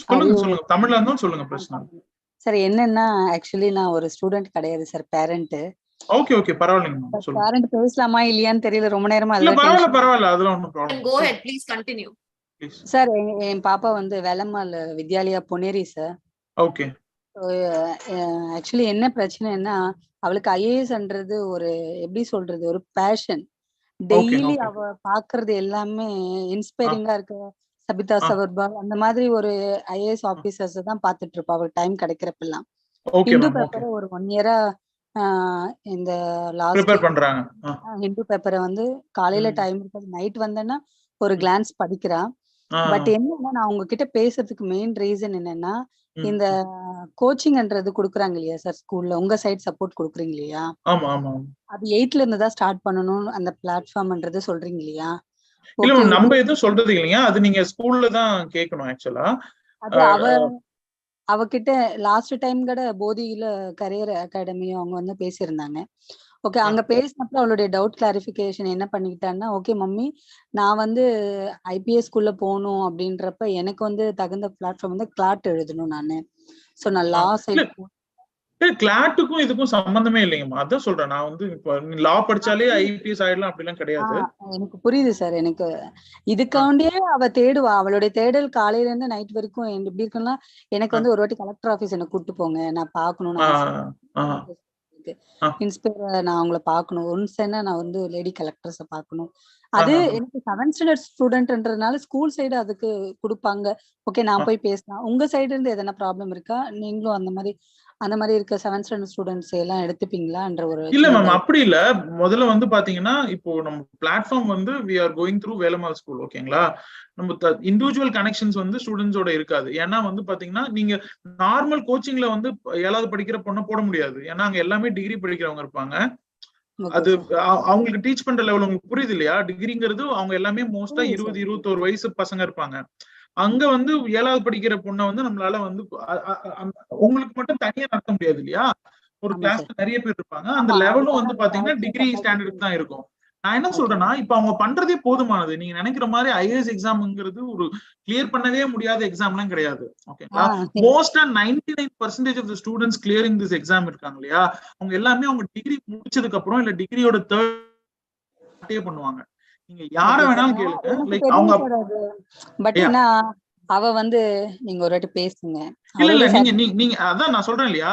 சொல்லுங்க தமிழ்ல இருந்தாலும் சொல்லுங்க பிரச்சனை. Sir என்னன்னா actually நான் ஒரு student கிடையாது sir, parent. Okay பரவாயில்லைங்க சொல்லுங்க. பேரண்ட் பேசலாமா இல்லையான்னு தெரியல, ரொம்ப நேரமா இல்ல பரவாயில்ல அதெல்லாம் ஒண்ணும் problem. Go ahead, please continue. Sir என் பாப்பா வந்து Velammal Vidyalaya Ponneri sir. Okay. Actually என்ன பிரச்சனைன்னா அவளுக்கு ஐஏஎஸ்ன்றது ஒரு எப்படி சொல்றது ஒரு பேஷன். டெய்லி அவ பாக்குறது எல்லாமே இன்ஸ்பைரிங்கா இருக்கு. சபிதா சவர்பால் அந்த மாதிரி ஒரு ஐஏஎஸ் ஆபீசர்ஸ் தான் பாத்துட்டு இருப்பா அவளுக்கு டைம் கிடைக்கிறப்பெல்லாம். ஹிந்து பேப்பரை ஒரு 1 இயரா இந்த லாஸ்ட் ஹிந்து பேப்பரை வந்து காலையில டைம் இருக்காது, நைட் வந்தேன்னா ஒரு கிளான்ஸ் படிக்கிறா. பட் என்னன்னா நான் உங்ககிட்ட பேசுறதுக்கு மெயின் ரீசன் என்னன்னா இந்த கோச்சிங்ன்றது குடுக்குறாங்க இல்லையா சார் ஸ்கூல்ல, உங்க சைட் சப்போர்ட் குடுக்குறீங்க இல்லையா? அது 8th இருந்து தான் ஸ்டார்ட் பண்ணணும் அந்த பிளாட்ஃபார்ம்ன்றது சொல்றீங்க இல்லையா? இல்ல நம்ம எதுவும் சொல்றது இல்லையா, அது நீங்க ஸ்கூல்ல தான் கேட்கணும் ஆக்சுவலா. அது அவகிட்ட லாஸ்ட் டைம் கூட போதியில கரியர் அகாடமி அவங்க வந்து பேசியிருந்தாங்க. ஓகே, அங்க பேசினப்ப அவளுடைய டவுட் கிளாரிபிகேஷன் என்ன பண்ணிக்கிட்டான்னா, ஓகே மம்மி நான் வந்து ஐபிஎஸ் குள்ள போகணும் அப்படின்றப்ப எனக்கு வந்து தகுந்த பிளாட்ஃபார்ம் வந்து கிளாட் எழுதணும் நானு. சோ நான் லா சைட் கிளாட்டுக்கும் இதுக்கும் சம்பந்தமே இல்லைங்கம்மா, அதான் சொல்றேன். நான் வந்து இப்போ லா படிச்சாலே ஐபிஎஸ் ஆயிடலாம் அப்படிலாம் கிடையாது. எனக்கு புரியுது சார். எனக்கு இதுக்காண்டியே அவ தேடுவா, அவளுடைய தேடல் காலையில இருந்து நைட் வரைக்கும் எப்படி இருக்குன்னா எனக்கு வந்து ஒரு வாட்டி கலெக்டர் ஆபீஸ் என்ன கூட்டு போங்க, நான் பாக்கணும்னு இன்ஸ்பயர், நான் அவங்கள பாக்கணும் ஒன்ஸ், என்ன நான் வந்து லேடி கலெக்டர்ஸ பாக்கணும். அது எனக்கு 7th ஸ்டாண்டர்ட் ஸ்டூடெண்ட்ன்றதுனால ஸ்கூல் சைடு அதுக்கு கொடுப்பாங்க. ஓகே நான் போய் பேசலாம். உங்க சைடு இருந்து எதனா ப்ராப்ளம் இருக்கா? நீங்களும் அந்த மாதிரி இருக்க 7th ஸ்டாண்டர்ட் ஸ்டூடெண்ட்ஸ் எல்லாம் எடுத்துப்பீங்களான்ற ஒரு. இல்ல மேம் அப்படி இல்ல. முதல்ல வந்து பாத்தீங்கன்னா இப்போ நம்ம பிளாட்ஃபார்ம் வந்து we are going through Velammal school. ஓகேங்களா, நம்ம இண்டிவிஜுவல் கனெக்ஷன்ஸ் வந்து ஸ்டூடெண்ட்ஸோட இருக்காது. ஏன்னா வந்து பாத்தீங்கன்னா நீங்க நார்மல் கோச்சிங்ல வந்து 7வது படிக்கிற பொண்ணை போட முடியாது. ஏன்னா அங்க எல்லாமே டிகிரி படிக்கிறவங்க இருப்பாங்க. அது அவங்களுக்கு டீச் பண்ற லெவல் உங்களுக்கு புரியுது இல்லையா? டிகிரிங்கிறது அவங்க எல்லாமே மோஸ்டா 20-21 வயசு பசங்க இருப்பாங்க. அங்க வந்து 7வது படிக்கிற பொண்ணை வந்து நம்மளால வந்து உங்களுக்கு மட்டும் தனியா நடத்த முடியாது இல்லையா? ஒரு கிளாஸ்ல நிறைய பேர் இருப்பாங்க. அந்த லெவலும் வந்து பாத்தீங்கன்னா டிகிரி ஸ்டாண்டர்ட் தான் இருக்கும். நான் என்ன சொல்றேன்னா இப்ப அவங்க பண்றதே போதுமானது. நீங்க நினைக்கிற மாதிரி ஐஏஎஸ் எக்ஸாம்ங்கிறது ஒரு கிளியர் பண்ணவே முடியாத எக்ஸாம்லாம் கிடையாது. ஓகேங்களா, மோஸ்டா 99% of the students clearing this exam இருக்காங்க இல்லையா, அவங்க எல்லாமே அவங்க டிகிரி முடிச்சதுக்கு அப்புறம் இல்ல டிகிரியோட தேர்ட் பண்ணுவாங்க. நீங்க யார வேணாலும் கேளுங்க. அவங்க பட் என்ன அவ வந்து நீங்க ஒரு வாட்டி பேசுங்க. இல்ல நீங்க அதான் நான் சொல்றேன் இல்லையா,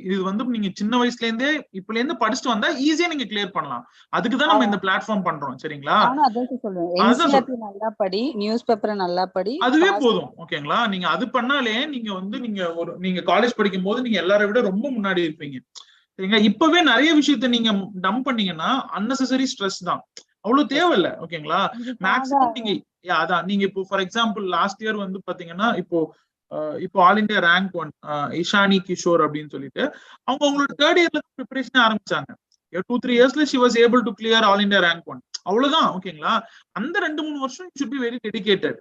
இது வந்து நீங்க சின்ன வயசுல இருந்தே இப்பல இருந்து படிச்சுட்டு வந்தா ஈஸியா நீங்க கிளியர் பண்ணலாம். அதுக்கு தான் நம்ம இந்த பிளாட்ஃபார்ம் பண்றோம். சரிங்களா, நல்லா படி, நியூஸ் பேப்பர் நல்லா படி, அதுவே போதும். ஓகேங்களா, நீங்க அது பண்ணாலே நீங்க வந்து நீங்க காலேஜ் படிக்கும் போது நீங்க எல்லாரை விட ரொம்ப முன்னாடி இருப்பீங்க. சரிங்களா, இப்பவே நிறைய விஷயத்த நீங்க டம்ப் பண்ணீங்கன்னா அன்னெசரி ஸ்ட்ரெஸ் தான். அவ்வளவு தேவையில்லை. ஓகேங்களா? மேக்ஸிமம் நீங்க அதான் நீங்க இப்போ ஃபார் எக்ஸாம்பிள் லாஸ்ட் இயர் வந்து பாத்தீங்கன்னா இப்போ all India rank 1 Ishani Kishore அப்படின்னு சொல்லிட்டு அவங்க அவங்களோட தேர்ட் இயர்ல ப்ரிப்பரேஷன் ஆரம்பிச்சாங்க. 2-3 yearsல she was able to clear all India rank 1. அவ்வளவுதான். ஓகேங்களா? அந்த 2-3 வருஷம் should be very dedicated.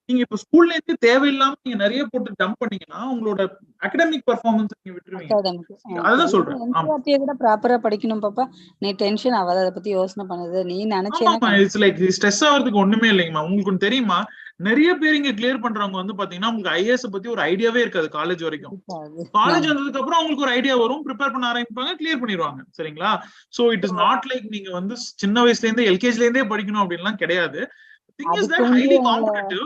நீங்க இப்ப ஸ்கூல்ல இருந்து தேவையில்லாம நீங்க நிறைய போட்டு டம்ப் பண்ணீங்கன்னா உங்களோட அகாடமிக் பெர்ஃபார்மன்ஸ் நீங்க விட்டுருவீங்க. அதான் சொல்றேன். என்சிஆர்டியை கூட ப்ராப்பரா படிக்கணும் பாப்பா. நீ டென்ஷன் ஆகாத, அதை பத்தி யோசனை பண்ணது. நீ நினைச்சேன்னா இட்ஸ் லைக் ஸ்ட்ரெஸ் ஆகிறதுக்கு ஒண்ணுமே இல்லைங்கம்மா. உங்களுக்கு தெரியுமா நிறைய பேர் இங்க கிளியர் பண்றவங்க வந்து பாத்தீங்கன்னா உங்களுக்கு ஐஏஎஸ் பத்தி ஒரு ஐடியாவே இருக்காது காலேஜ் வரைக்கும். காலேஜ் வந்ததுக்கு அப்புறம் உங்களுக்கு ஒரு ஐடியா வரும், ப்ரிப்பேர் பண்ண ஆரம்பிப்பாங்க, கிளியர் பண்ணிடுவாங்க. சரிங்களா? So it is not like நீங்க வந்து சின்ன வயசுல இருந்தே எல்கேஜில இருந்தே படிக்கணும் அப்படின்லாம் கிடையாது. Thing is that highly competitive.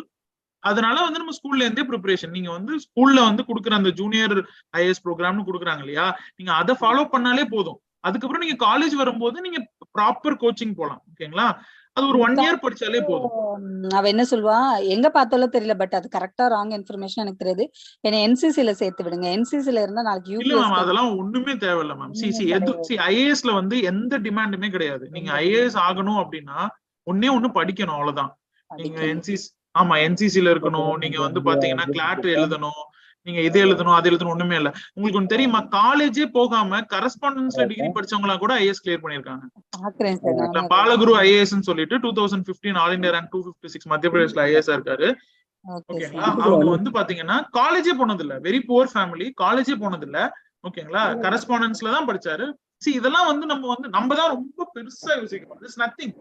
அதனால வந்து நம்ம ஸ்கூல்ல இருந்தே ப்ரிப்பரேஷன் நீங்க வந்து ஸ்கூல்ல வந்து கொடுக்குற அந்த ஜூனியர் ஐஏஎஸ் ப்ரோக்ராம்னு கொடுக்குறாங்க இல்லையா, நீங்க அதை ஃபாலோ பண்ணாலே போதும். அதுக்கப்புறம் நீங்க காலேஜ் வரும்போது நீங்க ப்ராப்பர் கோச்சிங் போலாம். ஓகேங்களா? அது ஒரு 1 year படிச்சாலே போதும். அவ என்ன சொல்வா, எங்க பார்த்தாலும் தெரியல, பட் அது கரெக்டா ராங் இன்ஃபர்மேஷன் எனக்கு தெரியுது, என்ன என்சிசில சேர்த்து விடுங்க. என்சிசில இருந்தா நாளைக்கு இல்ல மேம் அதெல்லாம் ஒண்ணுமே தேவையில்ல மேம். ஐஏஎஸ்ல வந்து எந்த டிமாண்டுமே கிடையாது. நீங்க ஐஏஎஸ் ஆகணும் அப்படின்னா ஒண்ணு படிக்கணும், அவ்வளவுதான். நீங்க என்சிசி என்சிசில இருக்கணும். நீங்க வந்து பாத்தீங்கன்னா கிளாட் எழுதணும், நீங்க இது எழுதணும் அது எழுதணும், ஒண்ணுமே இல்ல. உங்களுக்கு ஒண்ணு தெரியுமா, காலேஜே போகாம கரஸ்பாண்டன்ஸ்ல டிகிரி படிச்சவங்களா கூட ஐஏஎஸ் கிளியர் பண்ணிருக்காங்க. பாலகுரு ஐஏஎஸ் சொல்லிட்டு 2015 ஆல் இந்தியா ரேங்க் 256 மத்திய பிரதேஷ்ல ஐஏஎஸ் இருக்காரு. ஓகேங்களா? அவங்க வந்து பாத்தீங்கன்னா காலேஜே போனது இல்ல, வெரி புவர் ஃபேமிலி, காலேஜே போனது இல்ல. ஓகேங்களா? கரஸ்பாண்டன்ஸ்ல தான் படிச்சாரு. இதெல்லாம் வந்து நம்ம தான் ரொம்ப பெருசா யோசிக்கணும். It's nothing.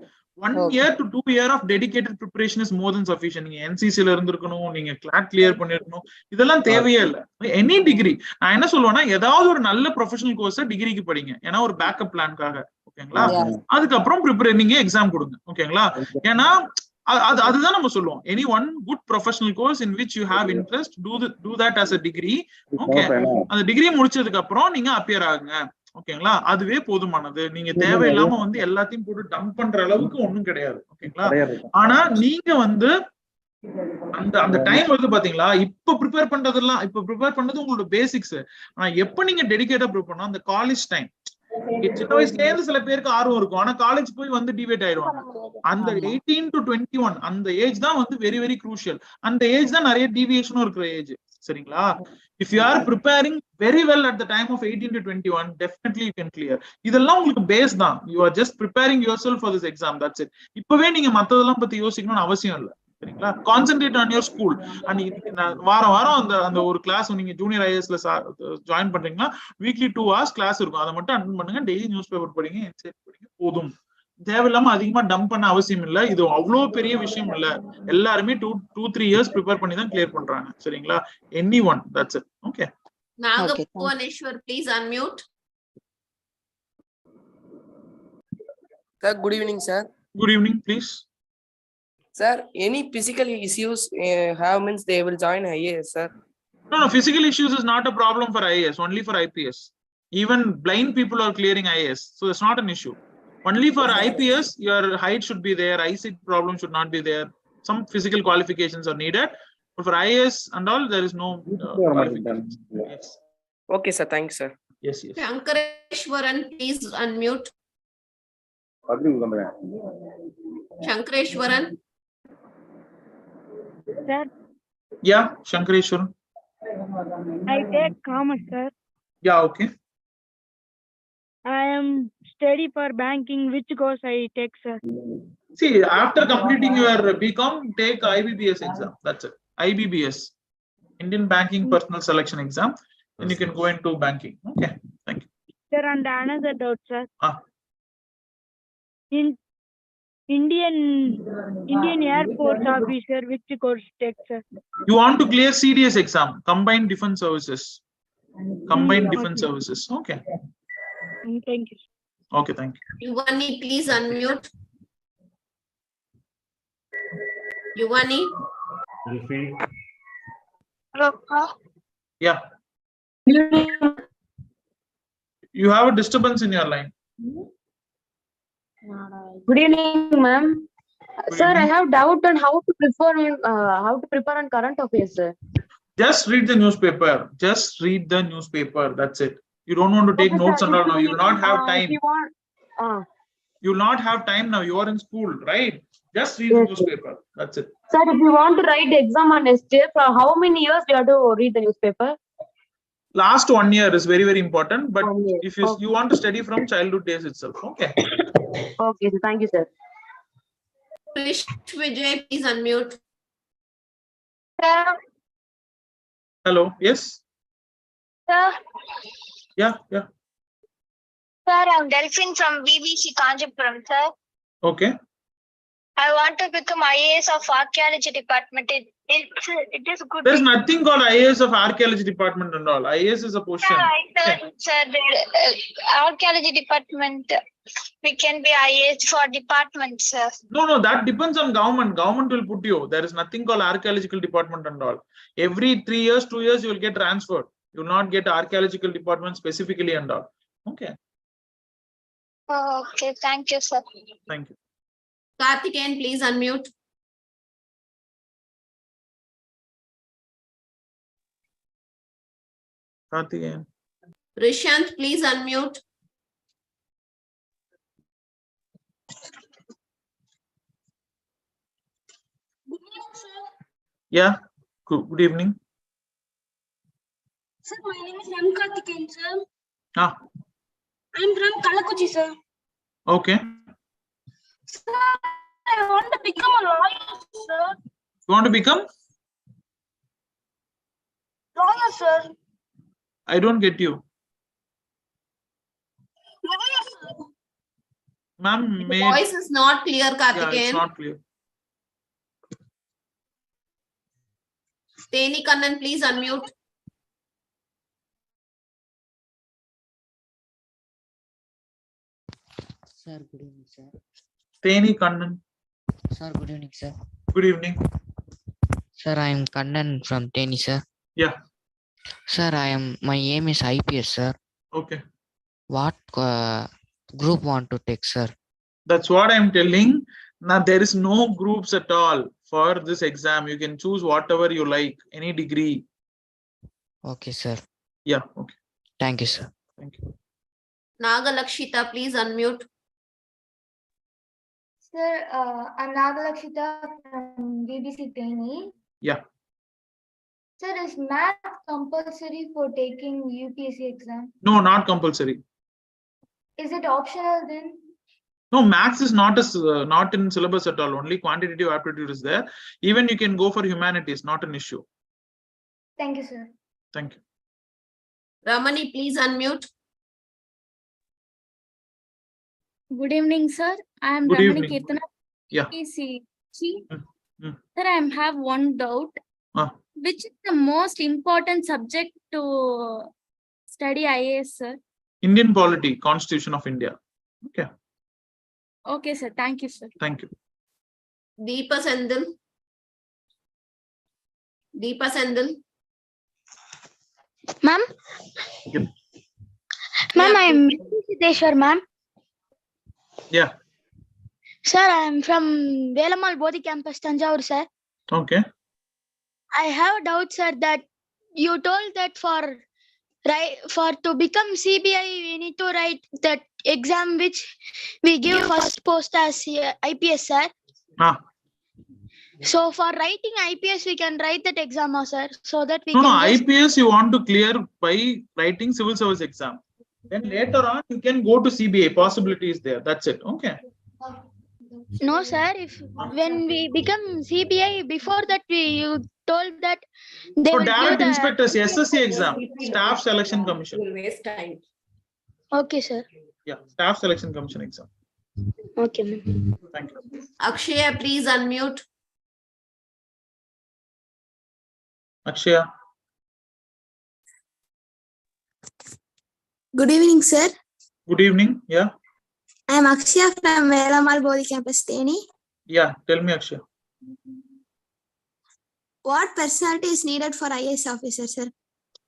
1 year to 2 year of dedicated preparation is more than sufficient. நீங்க என்சிசில இருந்திருக்கணும், நீங்க கிளாட் கிளியர் பண்ணிருக்கணும், இதெல்லாம் தேவையே இல்லை. எனி டிகிரி நான் என்ன சொல்லுவேன்னா, ஏதாவது ஒரு நல்ல ப்ரொஃபஷனல் கோர்ஸ் டிகிரிக்கு படிங்க, ஏன்னா ஒரு பேக்கப் பிளான்காக. ஓகேங்களா? அதுக்கப்புறம் ப்ரிப்பேர் நீங்க எக்ஸாம் கொடுங்க. ஓகேங்களா? ஏன்னா அதுதான் நம்ம சொல்லுவோம், any one good professional course in which you have interest, do that as a degree. Okay, அந்த டிகிரி முடிச்சதுக்கு அப்புறம் நீங்க அப்பியர் ஆகுங்க. ஓகேங்களா? அதுவே போதுமானது. நீங்க தேவையில்லாம வந்து எல்லாத்தையும் போட்டு டம்ப் பண்ற அளவுக்கு ஒண்ணும் கிடையாது. ஓகேங்களா? ஆனா நீங்க வந்து அந்த டைம் வந்து பாத்தீங்களா, இப்ப ப்ரிப்பேர் பண்றது உங்களோட பேசிக்ஸ். ஆனா எப்ப நீங்க டெடிகேட்டா ப்ரிப்பேர் பண்ணா அந்த காலேஜ் டைம், சின்ன வயசுல இருந்து சில பேருக்கு ஆர்வம் இருக்கும், ஆனா காலேஜ் போய் வந்து டிவேட் ஆயிடுவாங்க. அந்த 18 to 21 அந்த ஏஜ் தான் வந்து வெரி வெரி க்ரூஷியல். அந்த ஏஜ் தான் நிறைய டீவியேஷனும் இருக்கிற ஏஜ். சரிங்களா? If you are preparing very well at the time of 18 to 21, definitely you can clear. இதெல்லாம் உங்களுக்கு பேஸ் தான். You are just preparing yourself for this exam, that's it. இப்பவே நீங்க மத்ததெல்லாம் பத்தி யோசிக்கணும்னு அவசியம் இல்லை. சரிங்களா? Concentrate on your school. வாரம் அந்த ஒரு கிளாஸ் நீங்க ஜூனியர் ஐஏஎஸ்ல ஜாயின் பண்றீங்கன்னா வீக்லி 2 hours கிளாஸ் இருக்கும், அதை மட்டும் அட்டெண்ட் பண்ணுங்க. டெய்லி நியூஸ் பேப்பர் படிங்க, என்சைட் படிங்க, போதும். தேவையில்லாம அதிகமா டம்ப் பண்ண அவசியம் இல்ல. இது அவ்வளவு பெரிய விஷயம் இல்ல. எல்லாருமே 2-3 years ப்ரிப்பேர் பண்ணி தான் கிளியர் பண்றாங்க. சரிங்களா? Any one, that's it. Okay. Nagapurvaneshwar, please unmute. Sir, good evening, sir. Good evening, please. Sir, any physical issues have means they will join IAS, sir? No, physical issues is not a problem for IAS, only for IPS. Even blind people are clearing IAS, so it's not an issue. Only for IPS, your height should be there, eyesight problem should not be there. Some physical qualifications are needed, but for IAS and all, there is no qualifications. Yes. Okay, sir. Thanks, sir. Yes. Shankareshwaran, please unmute. Shankareshwaran. Sir. Yeah, Shankareshwaran. I take commerce, sir. Yeah, okay. I am study for banking. Which course I take, sir? See, after completing your BCom, take IBBS exam. That's it. IBBS, Indian Banking Personal Selection Exam. Then you can go into banking. Okay, thank you. Sir, and another doubt, sir. In Indian Air Force officer, which course take, sir? You want to clear CDS exam, Combined Defense Services. Combined Defense Services. Okay. Thank you. Okay, thank you. Yuvani, please unmute. Yuvani. Hello. Yeah. You have a disturbance in your line. Good evening, ma'am. Sir, I have doubt on how to prepare on current affairs, sir. Just read the newspaper. Just read the newspaper. That's it. You don't want to take notes and all now. You will not have time. You will not have time now. You are in school, right? Just read the newspaper. That's it. Sir, if you want to write the exam on SJ, for how many years you have to read the newspaper? Last 1 year is very, very important. But if you want to study from childhood days itself, okay. Okay, so thank you, sir. Vijay, please unmute. Sir, Hello. Yes. sir, Yeah. sir, I'm Delphine from BBC Kanjipuram, sir. Okay. I want to become IAS of Archaeology Department. It is good. There is nothing called IAS of Archaeology Department and all. IAS is a portion. Sir, Archaeology Department, we can be IAS for department, sir. No, that depends on government. Government will put you. There is nothing called archaeological department and all. Every 3 years, 2 years, you will get transferred. You will not get archaeological department specifically and all. Okay. Okay, thank you, sir. Thank you. Karthikeyan, please unmute. Karthikeyan. Rishant, please unmute. Yeah. Good evening. Sir, my name is M. Karthikeyan, sir. I'm from Kalakuchi, sir. Okay. Sir, I want to become a lawyer, sir. You want to become? Lawyer, sir. I don't get you. Lawyer, sir. Ma'am, Voice is not clear, Karthikeyan. Yeah, it's not clear. Teni Kannan, please unmute. Sir, good evening, sir. Teni Kannan. Sir, good evening, sir. Good evening. Sir, I am Kannan from Teni, sir. Yeah. Sir, my aim is IPS, sir. Okay. What group want to take, sir? That's what I'm telling. Now, there is no groups at all for this exam. You can choose whatever you like, any degree. Okay, sir. Yeah, okay. Thank you, sir. Thank you. Nagalakshita, please unmute. Sir, I'm Nagalakshita from BBC Teni. Yeah. Sir, is math compulsory for taking UPSC exam? No, not compulsory. Is it optional then? No, maths is not not in syllabus at all. Only quantitative aptitude is there. Even you can go for humanities, not an issue. Thank you, sir. Thank you. Ramani, please unmute. Good evening, sir. I am Good Ramani evening. Kirtana. Yeah. Sir, I have one doubt. Which is the most important subject to study IAS, sir? Indian polity, Constitution of India. Okay. Okay, sir. Thank you, sir. Thank you. Deepa Sendil. Deepa Sendil. Ma'am? Yep. Ma'am, I am Siddeshwar, ma'am. Yeah. Sir, I am from Velamal Bodhi campus, Tanjavur, sir. Okay. I have a doubt, sir, that you told that for to become CBI, we need to write that exam which we give first post as IPS, sir. So for writing IPS, we can write that exam, sir, so that we No, can IPS you want to clear by writing civil service exam. Then later on, you can go to CBI. Possibility is there. That's it. Okay. No, sir. If when we become CBI, before that you told that they So will direct give the inspectors, SSC exam, Staff Selection Commission. Waste time. Okay, sir. Yeah, Staff Selection Commission exam. Okay, ma'am. Thank you. Akshaya, please unmute. Akshaya. Good evening, sir. Good evening. Yeah. I am Akshaya from Velamal Bodhi campus, Teni. Yeah. Tell me, Akshaya. What personality is needed for IAS officer, sir?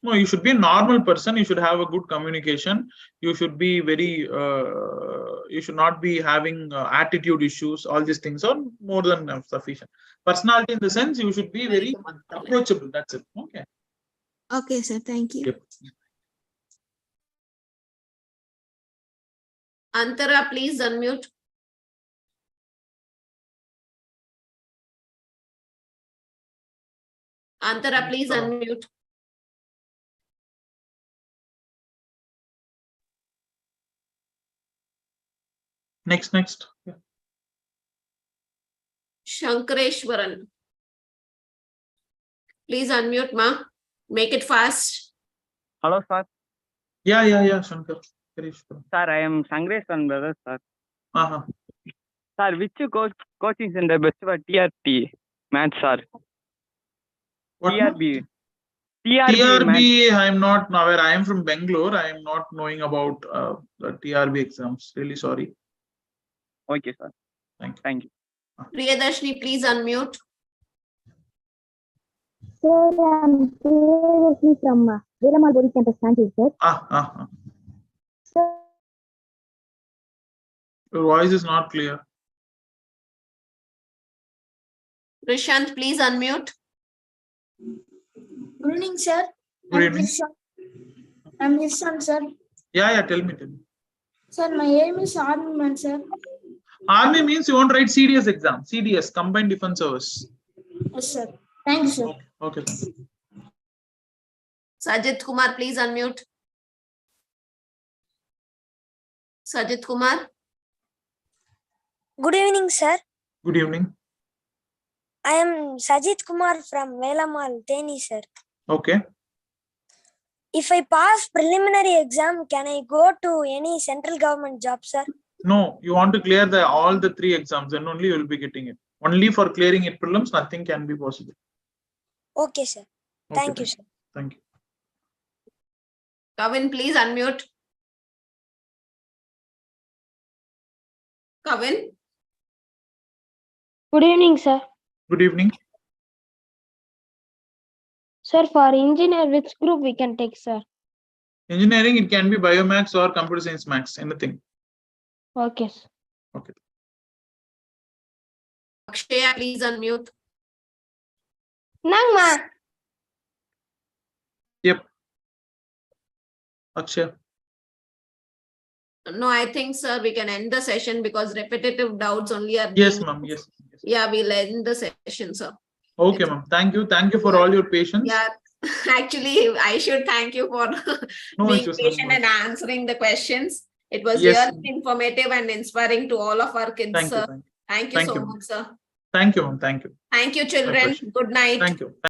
No, you should be a normal person. You should have a good communication. You should be very, you should not be having attitude issues. All these things are more than sufficient. Personality in the sense, you should be very approachable. That's it. Okay. Okay, sir. Thank you. Yep. Antara, please unmute. Antara, please unmute. Next. Yeah. Shankareshwaran. Please unmute, ma. Make it fast. Hello, sir. Yeah, Shankar. Sir, I am Sangreshan brother, sir. Sir, which coaching center best for TRT match, sir? TRB. TRB, I am not aware. I am from Bangalore. I am not knowing about the TRB exams. Really sorry. Okay, sir. Thank you. Priyadarshini, please unmute. Sir, I'm Priyadarshini from Velamal Body Campus, Chandru, sir. Sir. Your voice is not clear. Prashant, please unmute. Good evening, sir. Good evening. I'm Nishant, sir. Yeah, tell me. Sir, my aim is Army man, sir. Army means you want to write CDS exam. CDS, Combined Defense Service. Yes, sir. Thank you, sir. Okay. Sajid Kumar, please unmute. Sajid Kumar. Good evening, sir. Good evening. I am Sajid Kumar from Velamal, Theni, sir. Okay. If I pass preliminary exam, can I go to any central government job, sir? No, you want to clear all the 3 exams, then only you will be getting it. Only for clearing it prelims, nothing can be possible. Okay, sir. Thank you, sir. Thank you. Kavin, please unmute. Kavin. Good evening, sir. Good evening. Sir, for engineer, which group we can take, sir? Engineering, it can be Biomax or Computer Science Max, anything. Okay. Okay. Akshaya, please unmute. Nangma. Yep. Akshay. No, I think, sir, we can end the session because repetitive doubts only are. Yes, ma'am. Yes. Yeah, we'll end the session, sir. Okay, ma'am. Thank you. Thank you for all your patience. Yeah, actually, I should thank you for being patient and answering the questions. It was really informative and inspiring to all of our kids, sir. Thank you so much, sir. Thank you, ma'am. Thank you. Thank you, children. Good night. Thank you.